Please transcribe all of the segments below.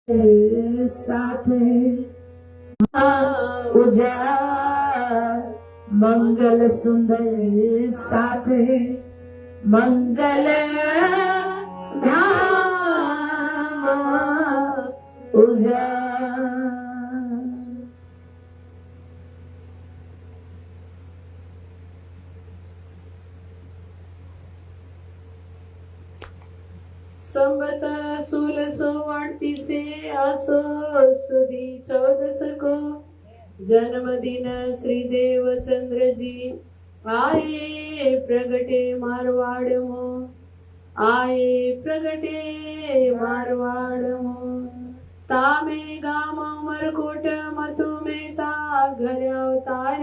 साथ उजाड़ मंगल सुंदर साथ मंगल धाम उजाड़। संवत 1638 आसो सुदी 14 को जन्मदिन श्री देवचंद्र जी आए प्रगटे मारवाड़ मो, आए प्रगटे मारवाड़ मो। तामे गाम उमरकोट मतु में ता घर अवतार,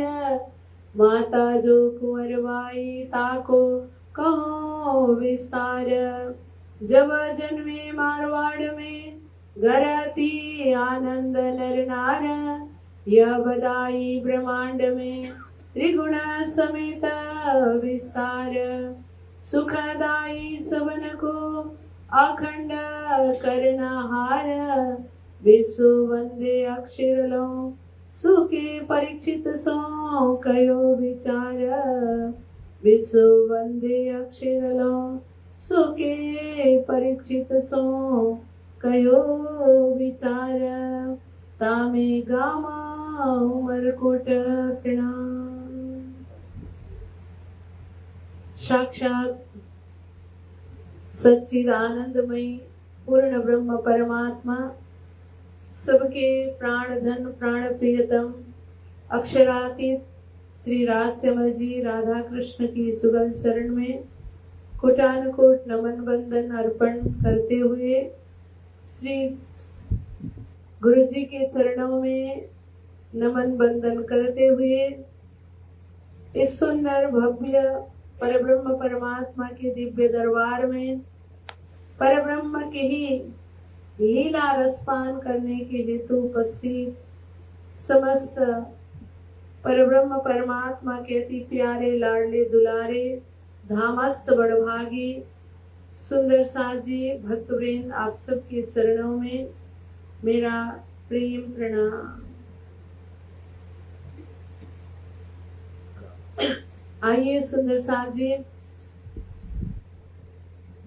माता जो कुंवरबाई ताको कहो विस्तार। जब जन्मे मारवाड़ में घरती आनंद नर नार, यह बधाई ब्रह्मांड में त्रिगुण समेत विस्तार। सुखदाई सबन को अखंड करनहार, विश्व वंदे अक्षर लो सुखे परीक्षित सो कयो विचार। विश्व वंदे अक्षर लो सुखे परीक्षित सो कयो विचार। तामे गामा उमरकोट प्रणाम। साक्षात सच्चिदानंदमयी पूर्ण ब्रह्म परमात्मा, सबके प्राण धन प्राण प्रियतम अक्षरातीत श्री राजश्यामल जी राधा कृष्ण की जुगल चरण में कोटानुकोट नमन वंदन अर्पण करते हुए श्री गुरु जी के चरणों में नमन वंदन करते हुए इस सुंदर भव्य परब्रह्म परमात्मा के दिव्य दरबार में परब्रह्म के ही लीला रसपान करने के हेतु उपस्थित समस्त परब्रह्म परमात्मा के अति प्यारे लाडले दुलारे धामस्थ बड़भागी सुंदर साजी भक्तवृंद, आप सबके चरणों में मेरा प्रेम प्रणाम। आइए सुंदर साजी,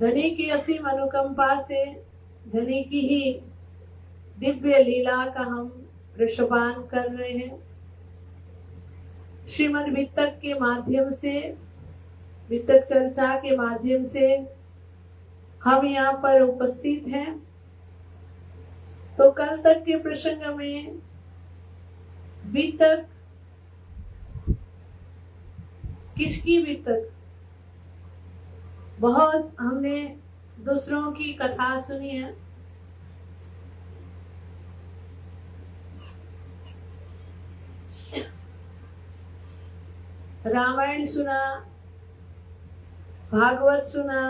धनी की असीम अनुकंपा से धनी की ही दिव्य लीला का हम रसपान कर रहे हैं। श्रीमद् वितक के माध्यम से, वितक चर्चा के माध्यम से हम यहाँ पर उपस्थित हैं। तो कल तक के प्रसंग में वितक किसकी वितक, बहुत हमने दूसरों की कथा सुनी है। रामायण सुना, भागवत सुना,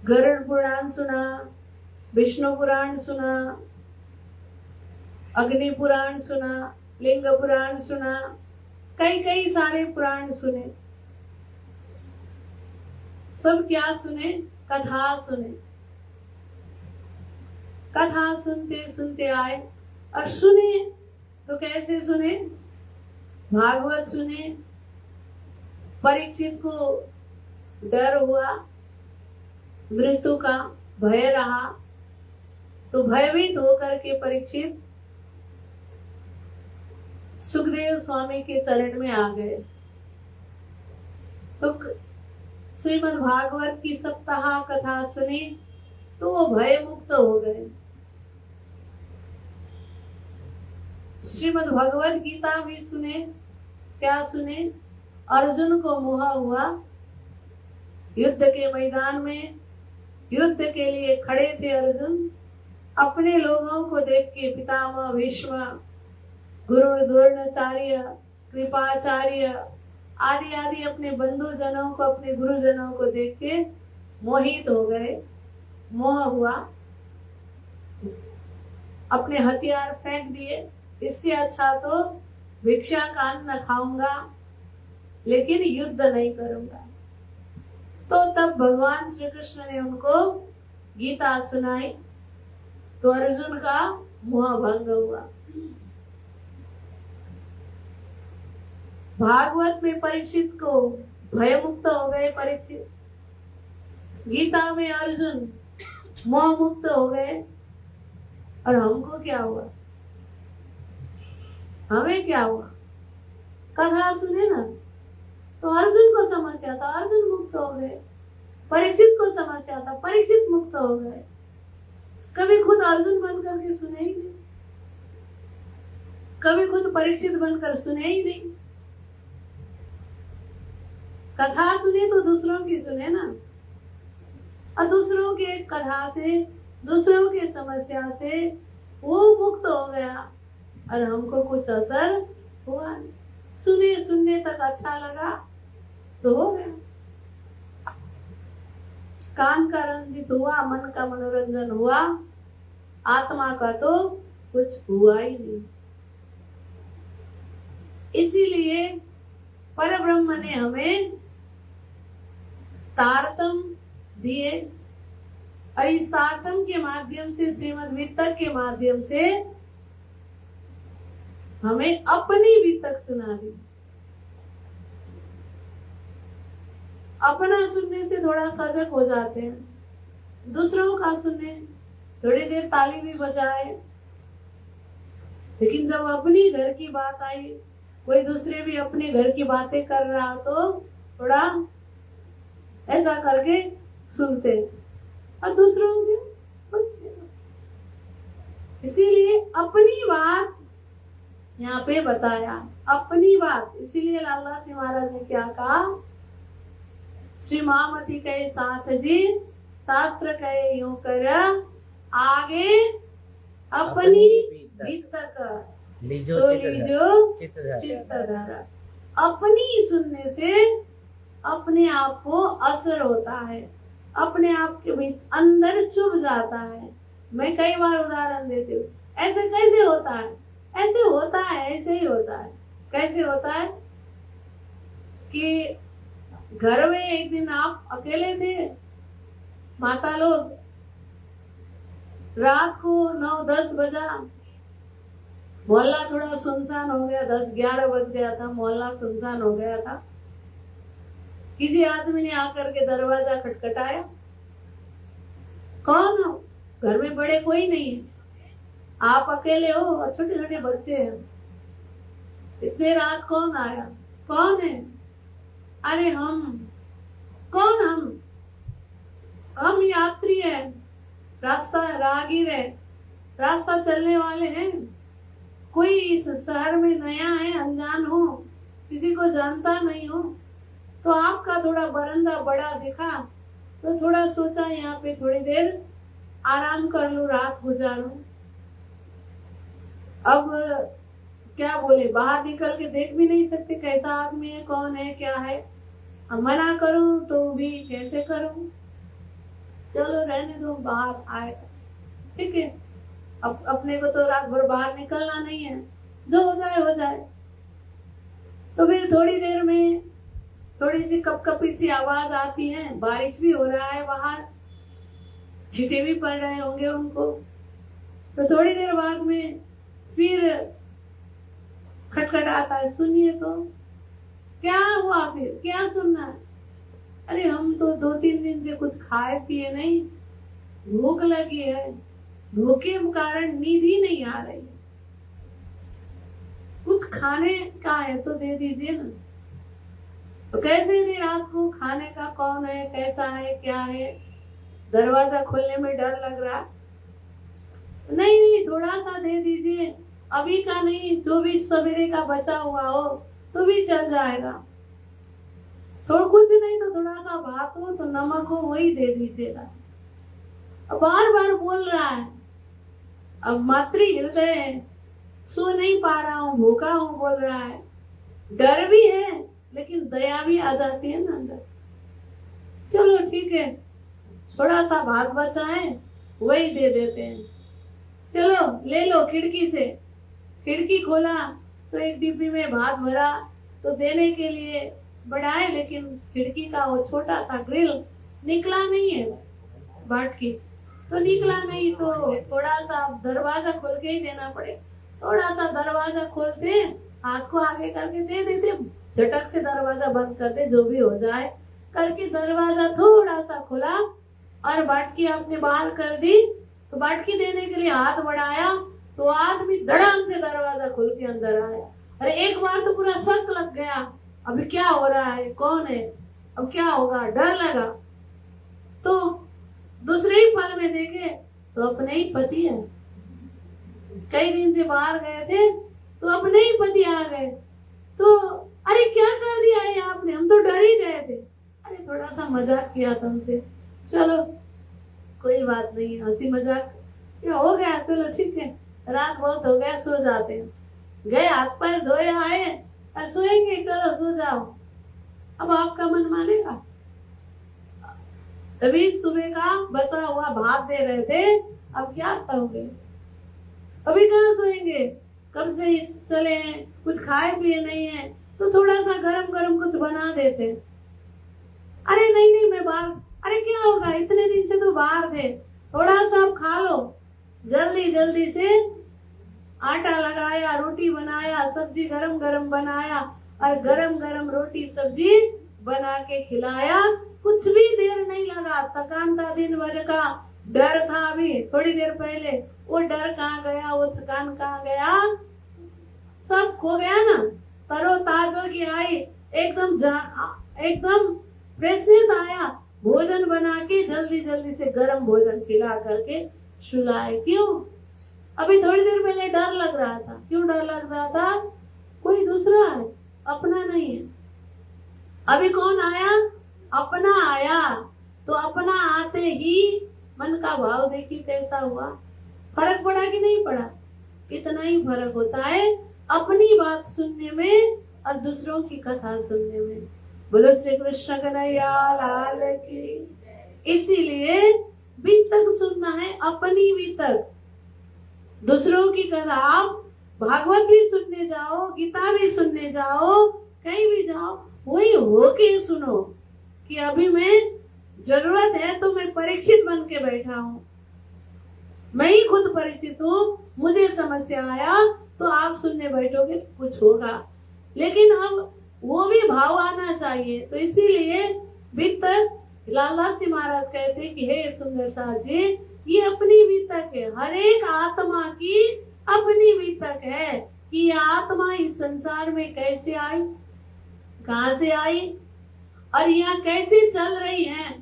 गरुड़ पुराण सुना, विष्णु पुराण सुना, अग्नि पुराण सुना, लिंग पुराण सुना, कई कई सारे पुराण सुने। सब क्या सुने? कथा सुने। कथा सुनते सुनते आए और सुने तो कैसे सुने? भागवत सुने। परीक्षित को डर हुआ, मृत्यु का भय रहा, तो भयभीत होकर के परीक्षित सुखदेव स्वामी के चरण में आ गए। तो श्रीमद् भागवत की सप्ताह कथा सुनी तो वो भय मुक्त हो गए। श्रीमद् भगवत गीता भी सुने। क्या सुने? अर्जुन को मोह हुआ। युद्ध के मैदान में युद्ध के लिए खड़े थे अर्जुन। अपने लोगों को देख के पितामह भीष्म, गुरु द्रोणाचार्य, कृपाचार्य आदि आदि अपने बंधुजनों को, अपने गुरुजनों को देख के मोहित हो गए, मोह हुआ। अपने हथियार फेंक दिए। इससे अच्छा तो भिक्षा का अन्न खाऊंगा, लेकिन युद्ध नहीं करूंगा। तो तब भगवान श्री कृष्ण ने उनको गीता सुनाई। तो अर्जुन का मोह भंग हुआ। भागवत में परीक्षित को भय मुक्त हो गए परीक्षित, गीता में अर्जुन मोह मुक्त हो गए। और हमको क्या हुआ? हमें क्या हुआ? कथा सुने ना तो अर्जुन को समस्या था, अर्जुन मुक्त हो गए। परीक्षित को समस्या था, परीक्षित मुक्त हो गए। कभी खुद अर्जुन बनकर के सुने ही नहीं, कभी खुद परीक्षित बनकर सुने ही नहीं। कथा सुने तो दूसरों की सुने ना, और दूसरों के कथा से, दूसरों के समस्या से वो मुक्त हो गया और हमको कुछ असर हुआ नहीं। सुनने तक अच्छा लगा तो हो गया, कान का रंजित हुआ, मन का मनोरंजन हुआ, आत्मा का तो कुछ हुआ ही नहीं। इसीलिए परब्रह्म ने हमें तारतम्य दिए और इस तारतम्य के माध्यम से, श्रीमद् वितक के माध्यम से हमें अपनी वितक सुना दी। अपना सुनने से थोड़ा सजग हो जाते हैं, दूसरों का सुने, थोड़ी देर ताली भी बजाए, लेकिन जब अपनी घर की बात आई, कोई दूसरे भी अपने घर की बातें कर रहा तो थोड़ा ऐसा करके सुनते, और दूसरों के इसीलिए अपनी बात यहाँ पे बताया, अपनी बात। इसीलिए लाला सिंह महाराज ने क्या कहा, श्री महामती कहे साथ जी, शास्त्र कहे यूं कर, आगे अपनी वितक लीजो चित्तधारा। अपनी सुनने से अपने आप को असर होता है, अपने आप के भी अंदर चुभ जाता है। मैं कई बार उदाहरण देती हूँ, ऐसे कैसे होता है? ऐसे होता है, ऐसे ही होता है। कैसे होता है कि घर में एक दिन आप अकेले थे, माता लोग, रात को 9-10 बजा, मोहल्ला थोड़ा सुनसान हो गया, 10-11 बज गया था, मोहल्ला सुनसान हो गया था। किसी आदमी ने आकर के दरवाजा खटखटाया, कौन हो? घर में बड़े कोई नहीं है, आप अकेले हो और छोटे छोटे बच्चे हैं। इतने रात कौन आया? कौन है? अरे हम। कौन हम? हम यात्री हैं, रास्ता राहगीर है, रास्ता चलने वाले हैं। कोई इस शहर में नया है, अनजान हो, किसी को जानता नहीं हो, तो आपका थोड़ा बरंदा बड़ा दिखा तो थोड़ा सोचा यहाँ पे थोड़ी देर आराम कर लूं, रात गुजारूं। अब क्या बोले, बाहर निकल के देख भी नहीं सकते कैसा आदमी है, कौन है, क्या है। अब मना करूं तो भी कैसे करूं? चलो रहने दो, बाहर आए, ठीक है। अब अपने को तो रात भर बाहर निकलना नहीं है, जो हो जाए हो जाए। तो फिर थोड़ी देर में थोड़ी सी कपकपी सी आवाज आती है, बारिश भी हो रहा है बाहर, छींटे भी पड़ रहे होंगे उनको। तो थोड़ी देर बाद में फिर खटखटाता है, सुनिए तो। क्या हुआ फिर? क्या सुनना है? अरे हम तो 2-3 दिन से कुछ खाए पिए नहीं, भूख लगी है, भूख के कारण नींद ही नहीं आ रही, कुछ खाने का है तो दे दीजिए ना। तो कैसे दे रात को? खाने का कौन है, कैसा है, क्या है? दरवाजा खोलने में डर लग रहा। नहीं, थोड़ा सा दे दीजिए, अभी का नहीं, जो भी सवेरे का बचा हुआ हो तो भी चल जाएगा। तो कुछ नहीं तो थोड़ा सा भात हो तो नमक हो, वही दे दीजिएगा। बार बार बोल रहा है। अब मातृ हृदय, सो नहीं पा रहा हूँ, भूखा हूँ बोल रहा है। डर भी है लेकिन दया भी आ जाती है ना अंदर। चलो ठीक है, थोड़ा सा भात बचा है वही दे देते हैं, चलो ले लो। खिड़की से खिड़की खोला तो एक डिब्बी में भात भरा, तो देने के लिए बढ़ाए, लेकिन खिड़की का वो छोटा सा ग्रिल निकला नहीं है बाट की, तो निकला नहीं, तो थोड़ा सा दरवाजा खोल के ही देना पड़े। थोड़ा सा दरवाजा खोलते, हाथ को आगे करके दे देते, झटक से दरवाजा बंद कर दे, जो भी हो जाए करके दरवाजा थोड़ा सा खुला और बाटकी आपने बाहर कर दी। तो बाटकी देने के लिए हाथ बढ़ाया तो आदमी धड़ाम से दरवाजा खोल के अंदर आया। अरे एक बार तो पूरा शक लग गया, अभी क्या हो रहा है, कौन है, अब क्या होगा, डर लगा। तो दूसरे ही पल में देखे तो अपने ही पति है, कई दिन से बाहर गए थे तो अपने ही पति आ गए। तो अरे क्या कर दिया है आपने, हम तो डर ही गए थे। अरे थोड़ा सा मजाक किया तुमसे, चलो कोई बात नहीं, हंसी मजाक क्या हो गया, चलो ठीक है, रात बहुत हो गया, सो जाते हैं। गए, हाथ पैर धोए आए और सोएंगे, चलो सो जाओ। अब आपका मन मानेगा? तभी सुबह का बचा हुआ भात दे रहे थे, अब क्या करोगे? अभी कहाँ सोएंगे, कब से चले हैं, कुछ खाए पिए नहीं है, तो थोड़ा सा गरम गरम कुछ बना देते। अरे नहीं नहीं मैं बाहर, अरे क्या होगा, इतने दिन से तो बाहर थे, थोड़ा सा आप खा लो। जल्दी जल्दी से आटा लगाया, रोटी बनाया, सब्जी गरम गरम बनाया और गरम गरम रोटी सब्जी बना के खिलाया। कुछ भी देर नहीं लगा, थकान था दिन भर का, डर था अभी थोड़ी देर पहले, वो डर कहाँ गया, वो थकान कहाँ गया, सब खो गया ना। तरोताजा आई, एकदम फ्रेशनेस आया। भोजन बना के जल्दी जल्दी से गरम भोजन खिला करके सुलाए। क्यों? अभी थोड़ी देर पहले डर लग रहा था। क्यों डर लग रहा था? कोई दूसरा है, अपना नहीं है। अभी कौन आया? अपना आया। तो अपना आते ही मन का भाव देखिए कैसा हुआ, फर्क पड़ा कि नहीं पड़ा? इतना ही फर्क होता है अपनी बात सुनने में और दूसरों की कथा सुनने में। बोलो श्री कृष्ण कन्हैया लाल की। इसीलिए वितक सुनना है, अपनी वितक। दूसरों की कथा, आप भागवत भी सुनने जाओ, गीता भी सुनने जाओ, कहीं भी जाओ, वही होके सुनो कि अभी मैं जरूरत है तो मैं परीक्षित बन के बैठा हूँ, मैं ही खुद परीक्षित हूँ, मुझे समस्या आया तो आप सुनने बैठोगे कुछ होगा। लेकिन अब वो भी भाव आना चाहिए। तो इसीलिए वितक, लालदास जी महाराज कहते कि हे सुंदर साथ जी, ये अपनी वितक है, हर एक आत्मा की अपनी वितक है कि ये आत्मा इस संसार में कैसे आई, कहाँ से आई और यहाँ कैसे चल रही है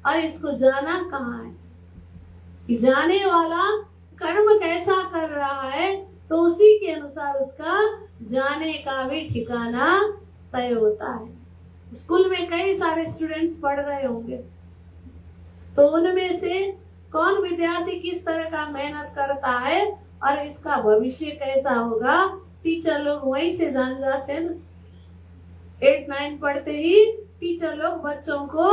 और इसको जाना कहाँ है। कि जाने वाला कर्म कैसा कर रहा है तो उसी के अनुसार उसका जाने का भी ठिकाना तय होता है। स्कूल में कई सारे स्टूडेंट्स पढ़ रहे होंगे, तो उनमें से कौन विद्यार्थी किस तरह का मेहनत करता है और इसका भविष्य कैसा होगा, टीचर लोग वहीं से जान जाते हैं ना। 8-9 पढ़ते ही टीचर लोग बच्चों को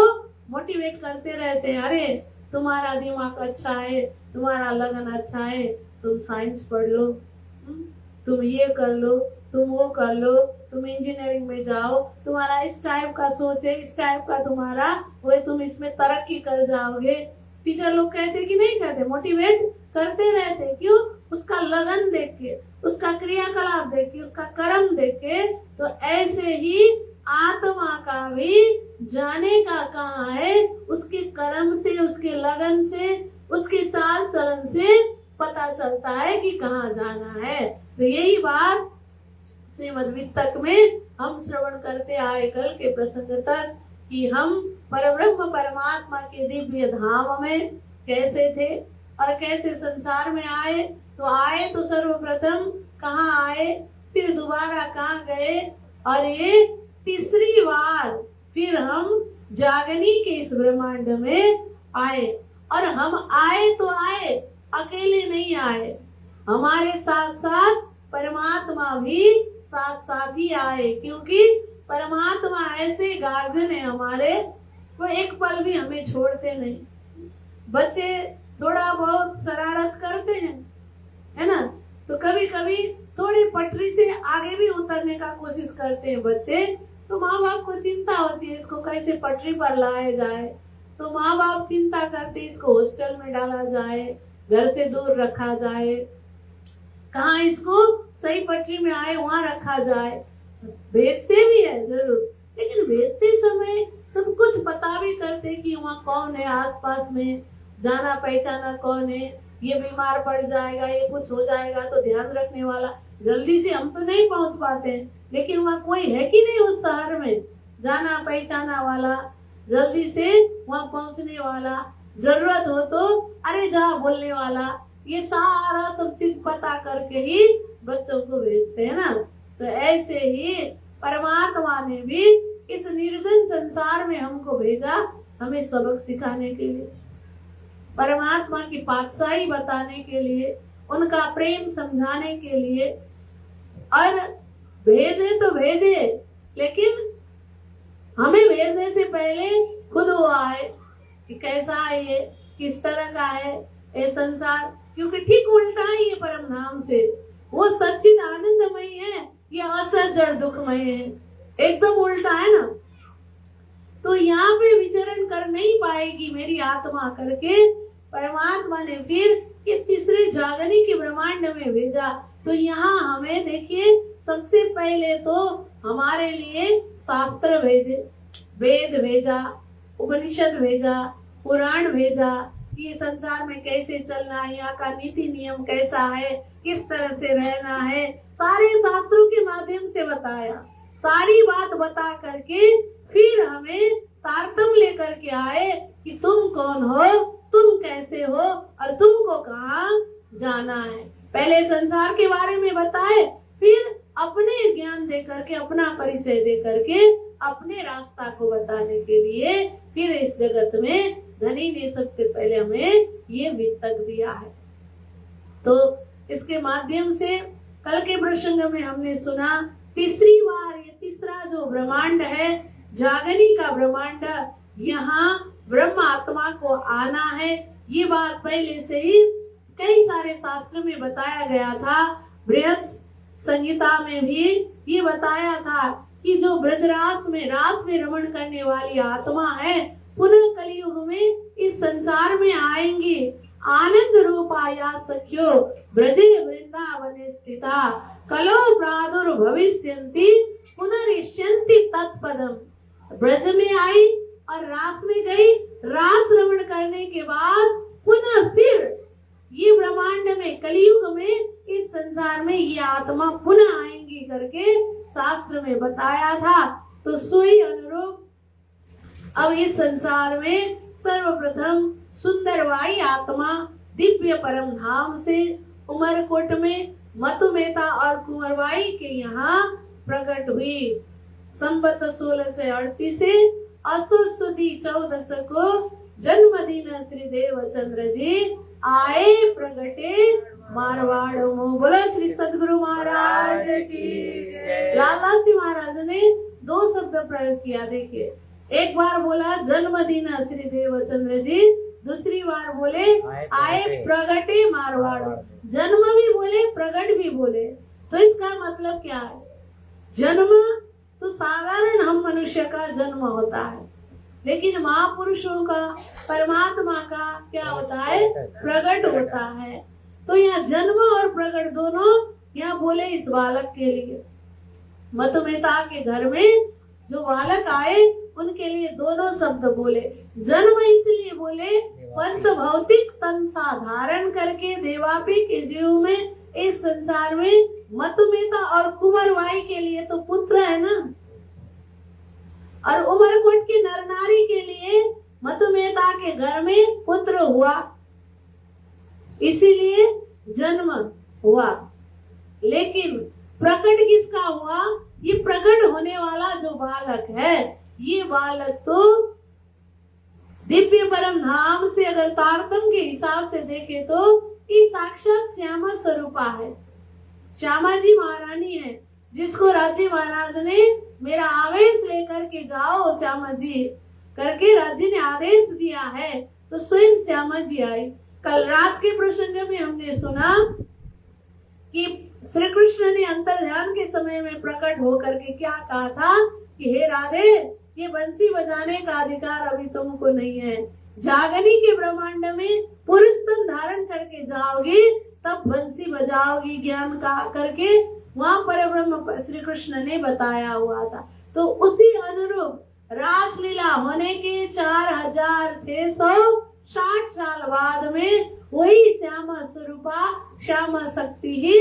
मोटिवेट करते रहते हैं, अरे तुम्हारा दिमाग अच्छा है, तुम्हारा लगन अच्छा है, तुम साइंस पढ़ लो, तुम ये कर लो, तुम वो कर लो, तुम इंजीनियरिंग में जाओ, तुम्हारा इस टाइप का सोच है, इस टाइप का तुम्हारा वो, तुम इसमें तरक्की कर जाओगे। टीचर लोग कहते कि नहीं कहते, मोटिवेट करते रहते। क्यों? उसका लगन देख के, उसका क्रियाकलाप देख के, उसका कर्म देख के। तो ऐसे ही आत्मा का भी जाने का कहाँ है, उसके कर्म से, उसके लगन से, उसके चाल चलन से पता चलता है कि कहाँ जाना है। तो यही बात श्रीमद् वितक में हम श्रवण करते आए कल के प्रसंग तक कि हम परब्रह्म परमात्मा के दिव्य धाम में कैसे थे और कैसे संसार में आए। तो आए तो सर्वप्रथम कहाँ आए, फिर दोबारा कहाँ गए, और ये तीसरी बार फिर हम जागनी के इस ब्रह्मांड में आए। और हम आए तो आए, अकेले नहीं आए, हमारे साथ साथ परमात्मा भी साथ साथ ही आए। क्योंकि परमात्मा ऐसे गार्जियन है हमारे, वो एक पल भी हमें छोड़ते नहीं। बच्चे थोड़ा बहुत शरारत करते हैं, है ना, तो कभी कभी थोड़ी पटरी से आगे भी उतरने का कोशिश करते हैं बच्चे, तो माँ बाप को चिंता होती है इसको कैसे पटरी पर लाया जाए। तो माँ बाप चिंता करते इसको हॉस्टल में डाला जाए, घर से दूर रखा जाए, कहाँ इसको सही पटरी में आए वहां रखा जाए। भेजते भी है जरूर, लेकिन भेजते समय सब कुछ पता भी करते कि वहाँ कौन है, आसपास में जाना पहचाना कौन है, ये बीमार पड़ जाएगा, ये कुछ हो जाएगा तो ध्यान रखने वाला। जल्दी से हम तो नहीं पहुंच पाते हैं, लेकिन वहाँ कोई है कि नहीं उस शहर में जाना पहचाना वाला, जल्दी से वहाँ पहुंचने वाला, जरूरत हो तो अरे जा बोलने वाला। ये सारा सब चीज पता करके ही बच्चों को भेजते हैं ना। तो ऐसे ही परमात्मा ने भी इस निर्जन संसार में हमको भेजा, हमें सबक सिखाने के लिए, परमात्मा की पातशाही बताने के लिए, उनका प्रेम समझाने के लिए। और भेजे तो भेजे, लेकिन हमें भेजने से पहले खुद वो आए कि कैसा है ये, किस तरह का है ये संसार। क्योंकि ठीक उल्टा है ये परम धाम से, वो सच्चिद आनंदमय है, ये असत जड़ दुखमय है, एकदम उल्टा है ना। तो यहाँ पे विचरण कर नहीं पाएगी मेरी आत्मा करके परमात्मा ने फिर ये तीसरे जागनी के ब्रह्मांड में भेजा। तो यहाँ हमें देखिए सबसे पहले तो हमारे लिए शास्त्र भेजे, वेद भेजा, उपनिषद भेजा, पुराण भेजा, ये संसार में कैसे चलना है, यहाँ का नीति नियम कैसा है, किस तरह से रहना है, सारे शास्त्रों के माध्यम से बताया। सारी बात बता करके फिर हमें तारतम्य लेकर के आए कि तुम कौन हो, तुम कैसे हो और तुमको कहाँ जाना है। पहले संसार के बारे में बताए, फिर अपने ज्ञान दे करके, अपना परिचय दे करके, अपने रास्ता को बताने के लिए फिर इस जगत में धनी ने सबसे पहले हमें ये वित्तक दिया है। तो इसके माध्यम से कल के प्रसंग में हमने सुना तीसरी बार ये तीसरा जो ब्रह्मांड है, जागनी का ब्रह्मांड, यहाँ ब्रह्म आत्मा को आना है। ये बात पहले से ही कई सारे शास्त्र में बताया गया था। बृहद संहिता में भी ये बताया था कि जो ब्रजरास में रास में रमण करने वाली आत्मा है, पुनः कलयुग में इस संसार में आएंगी। आनंद रूपाया सख्यो ब्रजे वृंदावने स्थिता कलो प्रादुर्भविष्यन्ति पुनरिष्यन्ति तत्पदम। ब्रज में आई और रास में गई, रास रमण करने के बाद पुनः फिर ये ब्रह्मांड में कलयुग में इस संसार में ये आत्मा पुनः आएंगी करके शास्त्र में बताया था। तो सोई अनुरूप अब इस संसार में सर्वप्रथम सुंदरवाई आत्मा दिव्य परम धाम से उमरकोट में मतुमेता और कुंवरबाई के यहाँ प्रकट हुई। संवत 1638 से असुदी 14 को जन्मदिन श्री देवचंद्र जी आए प्रगटे मारवाड़ में। बोलो श्री सदगुरु महाराज की। लालासी महाराज ने 2 शब्द प्रयोग किया। देखिए, एक बार बोला जन्मदिन श्री देवचंद्र जी, दूसरी बार बोले आए प्रगटे मारवाड़। जन्म भी बोले, प्रगट भी बोले। तो इसका मतलब क्या है? जन्म तो साधारण हम मनुष्य का जन्म होता है, लेकिन महापुरुषों का, परमात्मा का क्या होता है? प्रगट होता है। तो यहाँ जन्म और प्रगट दोनों यहाँ बोले इस बालक के लिए। मतुमेता के घर में जो बालक आए उनके लिए दोनों शब्द बोले। जन्म इसलिए बोले पंच भौतिक तन साधारण करके देवापी के जीव में इस संसार में मतुमेता और कुंवरबाई के लिए तो पुत्र है ना, और उमरकोट की नर नारी के लिए मतुमेता के घर में पुत्र हुआ, इसीलिए जन्म हुआ। लेकिन प्रकट किसका हुआ? ये प्रकट होने वाला जो बालक है, ये बालक तो दिव्य परम धाम से अगर तारतम्य के हिसाब से देखे तो ये साक्षात श्यामा स्वरूपा है। श्यामा जी महारानी है, जिसको राज्य महाराज ने मेरा आवेश लेकर के जाओ श्यामा जी करके राज्य ने आदेश दिया है, तो स्वयं श्यामा जी आई। कल रात के प्रसंग में हमने सुना कि श्री कृष्ण ने अंतर ध्यान के समय में प्रकट होकर के क्या कहा था कि हे राधे, ये बंसी बजाने का अधिकार अभी तुमको नहीं है। जागनी के ब्रह्मांड में पुरुष तन धारण करके जाओगी तब बंसी बजाओगी ज्ञान का करके, वहां पर ब्रह्म श्री कृष्ण ने बताया हुआ था। तो उसी अनुरूप रासलीला होने के 4660 साल बाद में वही श्यामा स्वरूपा श्यामा शक्ति ही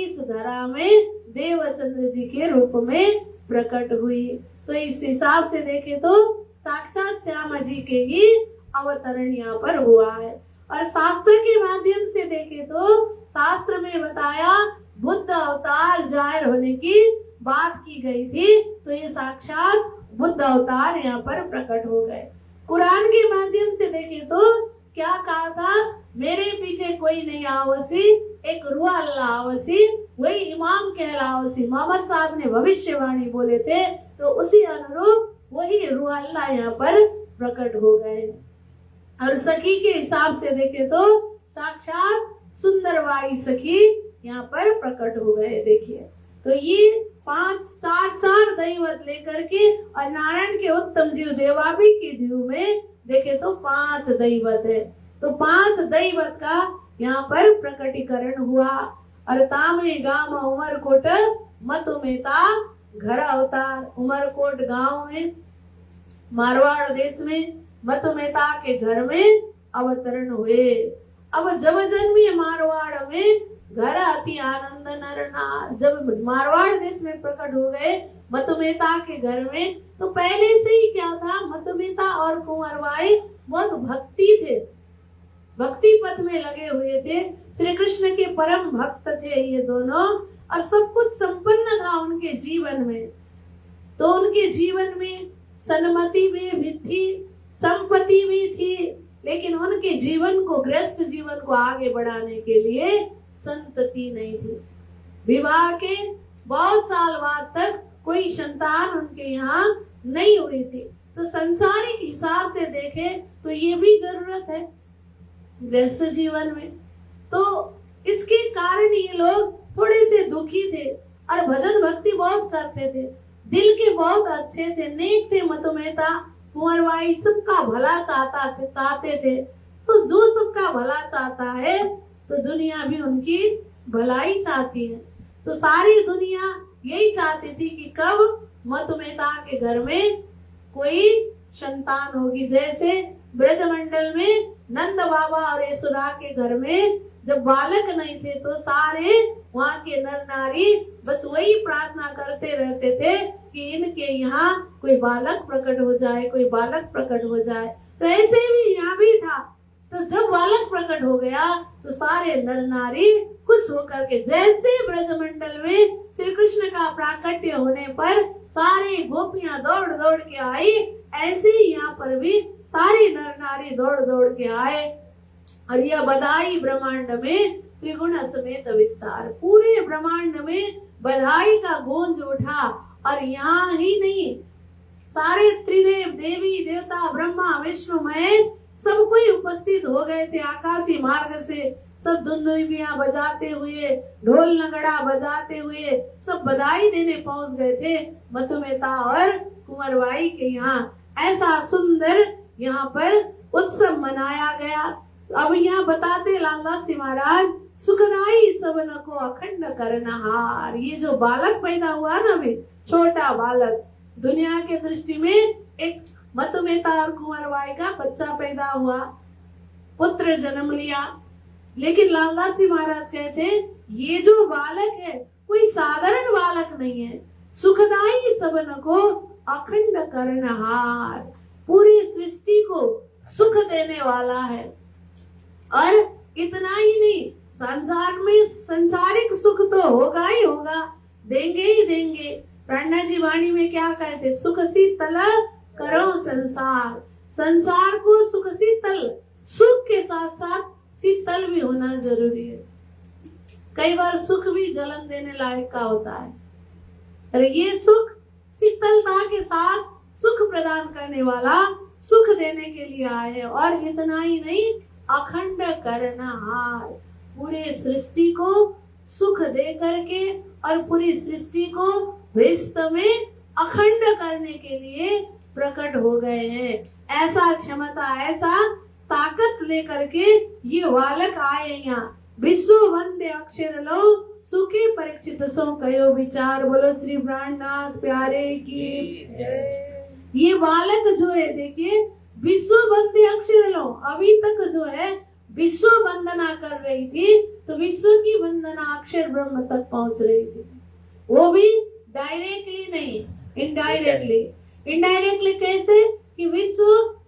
इस धरा में देवचंद्र जी के रूप में प्रकट हुई। तो इस हिसाब से देखे तो साक्षात श्यामा जी के ही अवतरण यहाँ पर हुआ है। और शास्त्र के माध्यम से देखे तो शास्त्र में बताया बुद्ध अवतार जाहिर होने की बात की गई थी, तो ये साक्षात बुद्ध अवतार यहाँ पर प्रकट हो गए। कुरान के माध्यम से देखे तो क्या कहा था, मेरे पीछे कोई नहीं आवसी, एक रूह अल्लाह आवसी, वही इमाम कहलावसी। मोहम्मद साहब ने भविष्यवाणी बोले थे, तो उसी अनुरूप वही रूह अल्लाह यहाँ पर प्रकट हो गए। और सखी के हिसाब से देखे तो साक्षात सुंदरबाई सखी यहाँ पर प्रकट हो गए। देखिए तो ये 4 दैवत लेकर के, और नारायण के उत्तम जीव देवापी के जीव में देखे तो 5 दैवत है। तो 5 दैवत का यहाँ पर प्रकटीकरण हुआ। और तामे गाम उमरकोट मतुमेता घर अवतार। उमरकोट गांव में मारवाड़ देश में मतुमेता के घर में अवतरण हुए। अब जब जन्मी मारवाड़ में घर अति आनंद नरनार। जब मारवाड़ देश में प्रकट हो गए मतुमेता के घर में, तो पहले से ही क्या था, मतुमेता और कुंवरबाई बहुत भक्ति थे, भक्ति पथ में लगे हुए थे, श्री कृष्ण के परम भक्त थे ये दोनों। और सब कुछ संपन्न था उनके जीवन में। तो उनके जीवन में सन्मति भी थी, संपत्ति भी थी, लेकिन उनके जीवन को, गृहस्थ जीवन को आगे बढ़ाने के लिए संतति नहीं थी। विवाह के बहुत साल बाद तक कोई संतान उनके यहाँ नहीं हुई थी। तो संसारिक हिसाब से देखे तो ये भी जरूरत है गृहस्थ जीवन में। तो इसके कारण ये लोग थोड़े से दुखी थे और भजन भक्ति बहुत करते थे, दिल के बहुत अच्छे थे, नेक थे। मतुमेता कुंवरबाई सबका भला चाहते थे। तो जो सबका भला चाहता है तो दुनिया भी उनकी भलाई चाहती है। तो सारी दुनिया यही चाहती थी कि कब मतुमेता के घर में कोई संतान होगी। जैसे ब्रजमंडल में नंद बाबा और यशोदा के घर में जब बालक नहीं थे तो सारे वहाँ के नर नारी बस वही प्रार्थना करते रहते थे कि इनके यहाँ कोई बालक प्रकट हो जाए, कोई बालक प्रकट हो जाए। तो ऐसे भी यहाँ भी था। तो जब बालक प्रकट हो गया तो सारे नर नारी खुश होकर के, जैसे ब्रजमंडल में श्री कृष्ण का प्राकट्य होने पर सारी गोपियां दौड़ दौड़ के आई, ऐसे ही यहाँ पर भी सारे नर नारी दौड़ दौड़ के आए। और यह बधाई ब्रह्मांड में त्रिगुण समेत विस्तार, पूरे ब्रह्मांड में बधाई का गूंज उठा। और यहाँ ही नहीं, सारे त्रिदेव, देवी देवता, ब्रह्मा विष्णु महेश सब कोई उपस्थित हो गए थे। आकाशी मार्ग से सब धुंधुबियां बजाते हुए, ढोल नगड़ा बजाते हुए सब बधाई देने पहुंच गए थे मतुमेता और कुंवरबाई के यहाँ। ऐसा सुंदर यहाँ पर उत्सव मनाया गया। अब यहाँ बताते लालदास जी महाराज, सुखदाई सबन को अखंड करनहार। ये जो बालक पैदा हुआ ना भी, छोटा बालक, दुनिया के दृष्टि में एक मतुमेता और कुंवरबाई का बच्चा पैदा हुआ, पुत्र जन्म लिया। लेकिन लालदास जी महाराज कहते हैं ये जो बालक है कोई साधारण बालक नहीं है। सुखदाई सबन को अखंड करनहार, पूरी सृष्टि को सुख देने वाला है। और इतना ही नहीं, संसार में संसारिक सुख तो होगा ही होगा, देंगे ही देंगे। प्राणा जी वाणी में क्या कहते, सुख शीतल करो संसार। संसार को सुख शीतल, सुख के साथ साथ शीतल भी होना जरूरी है। कई बार सुख भी जलन देने लायक का होता है, और ये सुख शीतलता के साथ सुख प्रदान करने वाला, सुख देने के लिए आए। और इतना ही नहीं, अखंड करनहार, पूरे सृष्टि को सुख दे करके और पूरी सृष्टि को विश्व में अखंड करने के लिए प्रकट हो गए हैं। ऐसा क्षमता, ऐसा ताकत लेकर के ये बालक आए यहाँ। विश्व वंदे अक्षर लो सुखी परीक्षित सो कयो विचार। बोलो श्री प्राणनाथ प्यारे की। ये बालक जो है देखिए, विश्व वंदे अक्षर लो, अभी तक जो है विश्व वंदना कर रही थी, तो विश्व की वंदना अक्षर ब्रह्म तक पहुंच रही थी। वो भी डायरेक्टली नहीं, इनडायरेक्टली। इनडायरेक्टली कैसे कि विश्व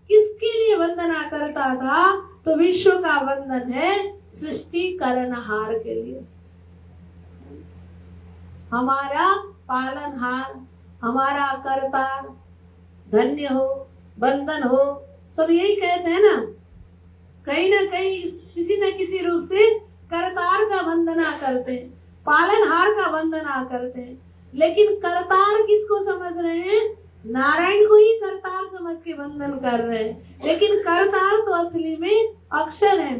किसके लिए वंदना करता था, तो विश्व का वंदन है सृष्टि करनहार के लिए। हमारा पालनहार, हमारा कर्ता, धन्य हो, वंदन हो, सब यही कहते हैं ना। कहीं ना कहीं किसी न किसी रूप से करतार का वंदना करते हैं, पालनहार का वंदना करते हैं। लेकिन करतार किसको समझ रहे हैं? नारायण को ही करतार समझ के वंदन कर रहे हैं। लेकिन करतार तो असली में अक्षर है,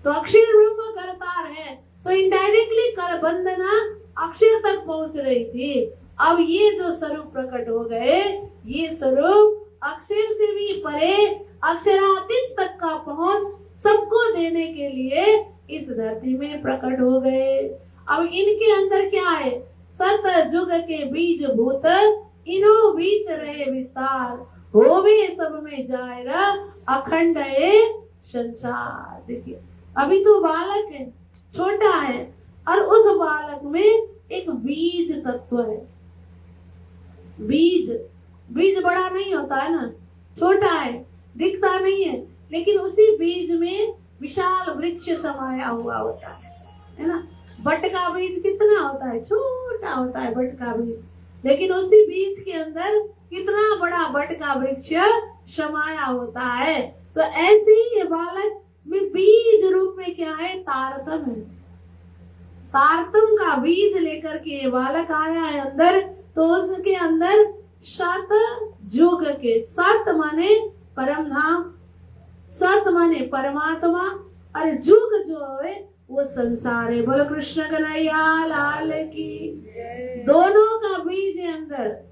तो अक्षर ब्रह्म करतार है, तो इनडायरेक्टली कर वंदना अक्षर तक पहुंच रही थी। अब ये जो स्वरूप प्रकट हो गए, ये स्वरूप अक्षर से भी परे, अक्षरातीत तक का पहुंच सबको देने के लिए इस धरती में प्रकट हो गए। अब इनके अंदर क्या है? सत जुग के बीज भूत इनो बीच रहे विस्तार, होवे सब में जाए अखंड है संसार। देखिए अभी तो बालक है, छोटा है, और उस बालक में एक बीज तत्व है। बीज बड़ा नहीं होता है ना, छोटा है, दिखता नहीं है, लेकिन उसी बीज में विशाल वृक्ष समाया हुआ होता है ना। बट का बीज कितना होता है? छोटा होता है बट का बीज, लेकिन उसी बीज के अंदर कितना बड़ा बट का वृक्ष समाया होता है। तो ऐसे ही ये बालक में बीज रूप में क्या है? तारतम है। तारतम का बीज लेकर के ये बालक आया है अंदर। तो उसके अंदर सत जुग के, सत माने परम धाम, सत माने परमात्मा, और जुग जो है वो संसार है। बोलो कृष्ण कन्हैया लाल की। दोनों का बीज है अंदर।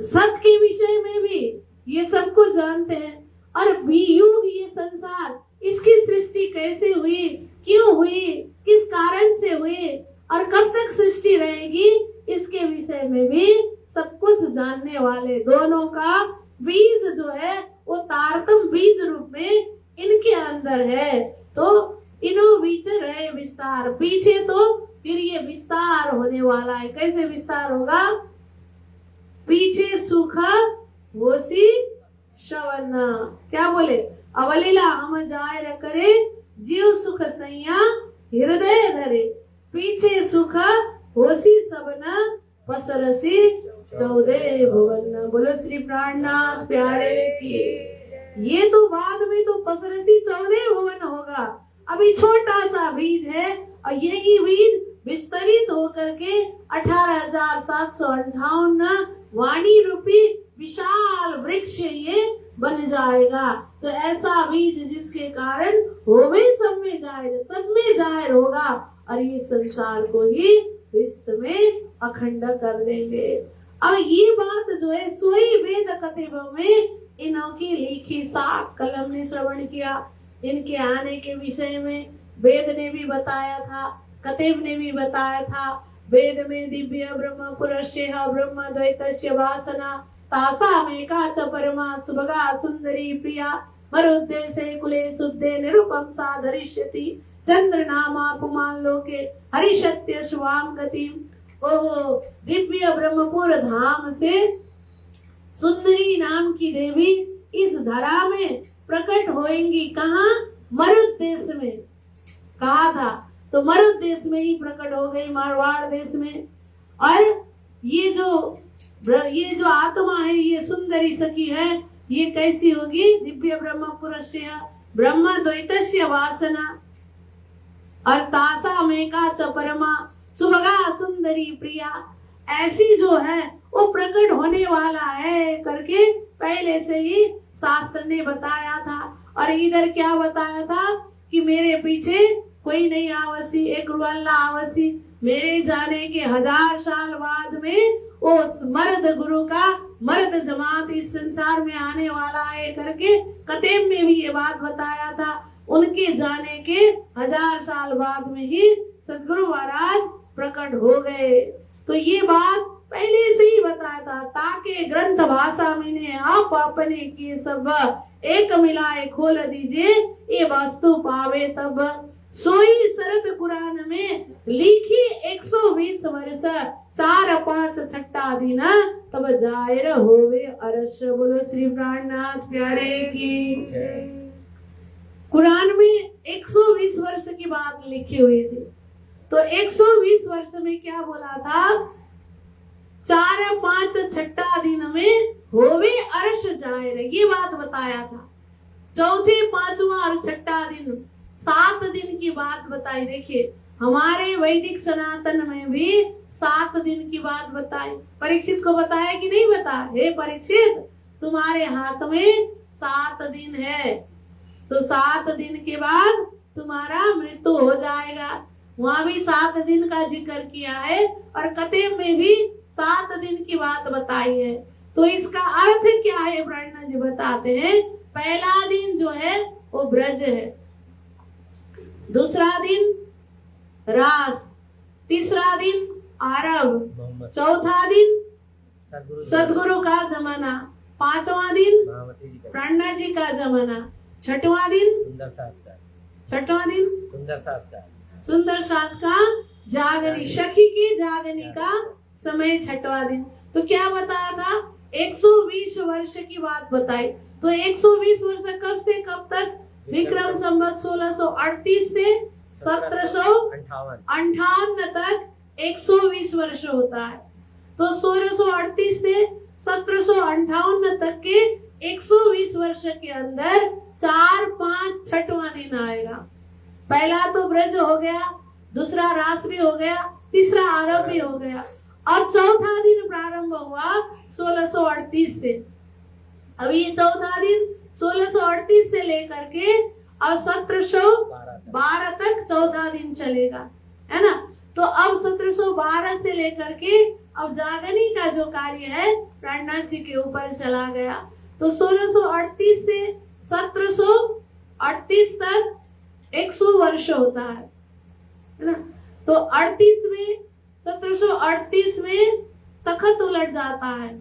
सत के विषय में भी ये सबको जानते हैं, और युग ये संसार, इसकी सृष्टि कैसे हुई, क्यों हुई, किस कारण से हुई, और कब तक सृष्टि रहेगी, इसके विषय में भी सब कुछ जानने वाले दोनों का बीज जो है वो तारतम बीज रूप में इनके अंदर है। तो इनो बीच रहे विस्तार, पीछे तो फिर ये विस्तार होने वाला है। कैसे विस्तार होगा? पीछे सुख होसी श्रवण, क्या बोले? अवलीला हम जाय र करे, जीव सुख सैया हृदय धरे, पीछे सुख होसी सबना पसरसी 14 भुवन। बोलो श्री प्राणनाथ प्यारे की। ये तो बाद में तो पसरसी 14 भुवन होगा। अभी छोटा सा बीज है, और यही बीज विस्तरित होकर के 18,758 वाणी रूपी विशाल वृक्ष ये बन जाएगा। तो ऐसा बीज जिसके कारण होवे सब में जाहिर होगा, और ये संसार को ही विश्व में अखंड कर देंगे। अब ये बात जो है सोई वेद कतिबों में इनकी लिखी साख कलम ने श्रवण किया। इनके आने के विषय में वेद ने भी बताया था, कतिब ने भी बताया था। वेद में दिव्य ब्रह्म पुरस्य ब्रह्म द्वैतस्य वासना तासामेका च परमा सुभगा सुंदरी प्रिया मरुद्देशे कुले शुद्धे निरुपम सा धरिष्यति चंद्र नामा पुमान लोके हरिशत्य शुभाम गतिम। ओहो, दिव्य ब्रह्मपुर धाम से सुंदरी नाम की देवी इस धरा में प्रकट होएंगी। कहाँ? मरुद देश में कहा था, तो मरुद देश में ही प्रकट हो गई, मारवाड़ देश में। और ये जो आत्मा है, ये सुंदरी सखी है, ये कैसी होगी? दिव्य ब्रह्मपुरस्य ब्रह्म द्वैतस्य वासना और तासा मेका च परमा सुभगा सुंदरी प्रिया, ऐसी जो है वो प्रकट होने वाला है करके पहले से ही शास्त्र ने बताया था। और इधर क्या बताया था कि मेरे पीछे कोई नहीं आवसी, एक रुअल्ला आवसी। मेरे जाने के 1000 साल बाद में उस मर्द गुरु का मर्द जमात इस संसार में आने वाला है करके कतेब में भी ये बात बताया था। उनके जाने के 1000 साल बाद में ही सदगुरु महाराज प्रकट हो गए। तो ये बात पहले से ही बताया था, ताकि ग्रंथ भाषा में आप अपने किए सब एक मिलाए खोल दीजिए, ये वस्तु पावे तब। सोई शरद कुरान में लिखी 120 वर्ष 4 5 छठा दिन तब जाहिर होवे अरस। बोलो श्री प्राणनाथ प्यारे की। कुरान में 120 वर्ष की बात लिखी हुई थी। तो 120 वर्ष में क्या बोला था? 4 5 छठा दिन में होवे अर्श जाहिर, ये बात बताया था। चौथे 5वां और छठा दिन 7 दिन की बात बताई। देखिए हमारे वैदिक सनातन में भी 7 दिन की बात बताई। परीक्षित को बताया कि नहीं बताया? हे परीक्षित, तुम्हारे हाथ में 7 दिन है, तो 7 दिन के बाद तुम्हारा मृत्यु हो जाएगा। वहां भी 7 दिन का जिक्र किया है और कतेब में भी 7 दिन की बात बताई है। तो इसका अर्थ क्या है? ब्रह्मा जी बताते हैं, पहला दिन जो है वो ब्रज है, दूसरा दिन रास, तीसरा दिन आरब, चौथा दिन सदगुरु का जमाना, 5वां दिन ब्रह्मा जी का जमाना, छठवां दिन सुंदर साथ का जागनी, सखी के जागने का समय, छठवां दिन। तो क्या बताया था? 120 वर्ष की बात बताई। तो 120 वर्ष कब से कब तक? विक्रम संवत 1638 से 1758 तक 120 वर्ष होता है। तो 1638 से 1758 तक के 120 वर्ष के अंदर 4 5 छठवां दिन आएगा। पहला तो ब्रज हो गया, दूसरा रास भी हो गया, तीसरा आरब भी हो गया, और चौथा दिन प्रारंभ हुआ 1638 से। अब ये चौथा दिन 1638 से लेकर के और 1712 तक 14 दिन चलेगा, है ना। तो अब 1712 से लेकर के अब जागनी का जो कार्य है प्राणनाथ जी के ऊपर चला गया। तो 1638 से 1738 तक 100 वर्ष होता है ना। तो 38 में 1738 में तखत उलट जाता है,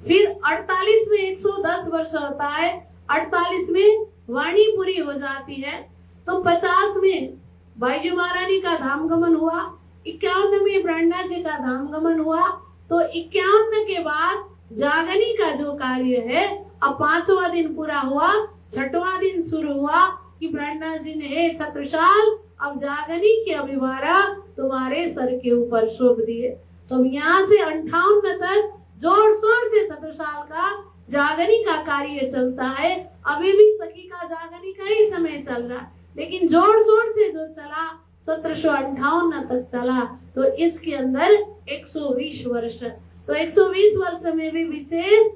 फिर 48 में 110 वर्ष होता है, 48 में वाणी पूरी हो जाती है। तो 50 में बाईजी महारानी का धाम गमन हुआ, 51 में ब्रह्मनाथ जी का धाम गमन हुआ। तो 51 के बाद जागनी का जो कार्य है, अब 5वां दिन पूरा हुआ, 6वां दिन शुरू हुआ कि ब्रह्मनाथ जी ने, हे छत्रसाल, अब जागनी के अभिवारा तुम्हारे सर के ऊपर सौंप दिए। तो यहाँ से 58 तक जोर शोर से छत्रसाल का जागनी का कार्य चलता है। अभी भी सखी का जागनी का ही समय चल रहा है, लेकिन जोर शोर से जो चला 1758 तक चला। तो इसके अंदर 120 वर्ष। तो 120 वर्ष में भी विशेष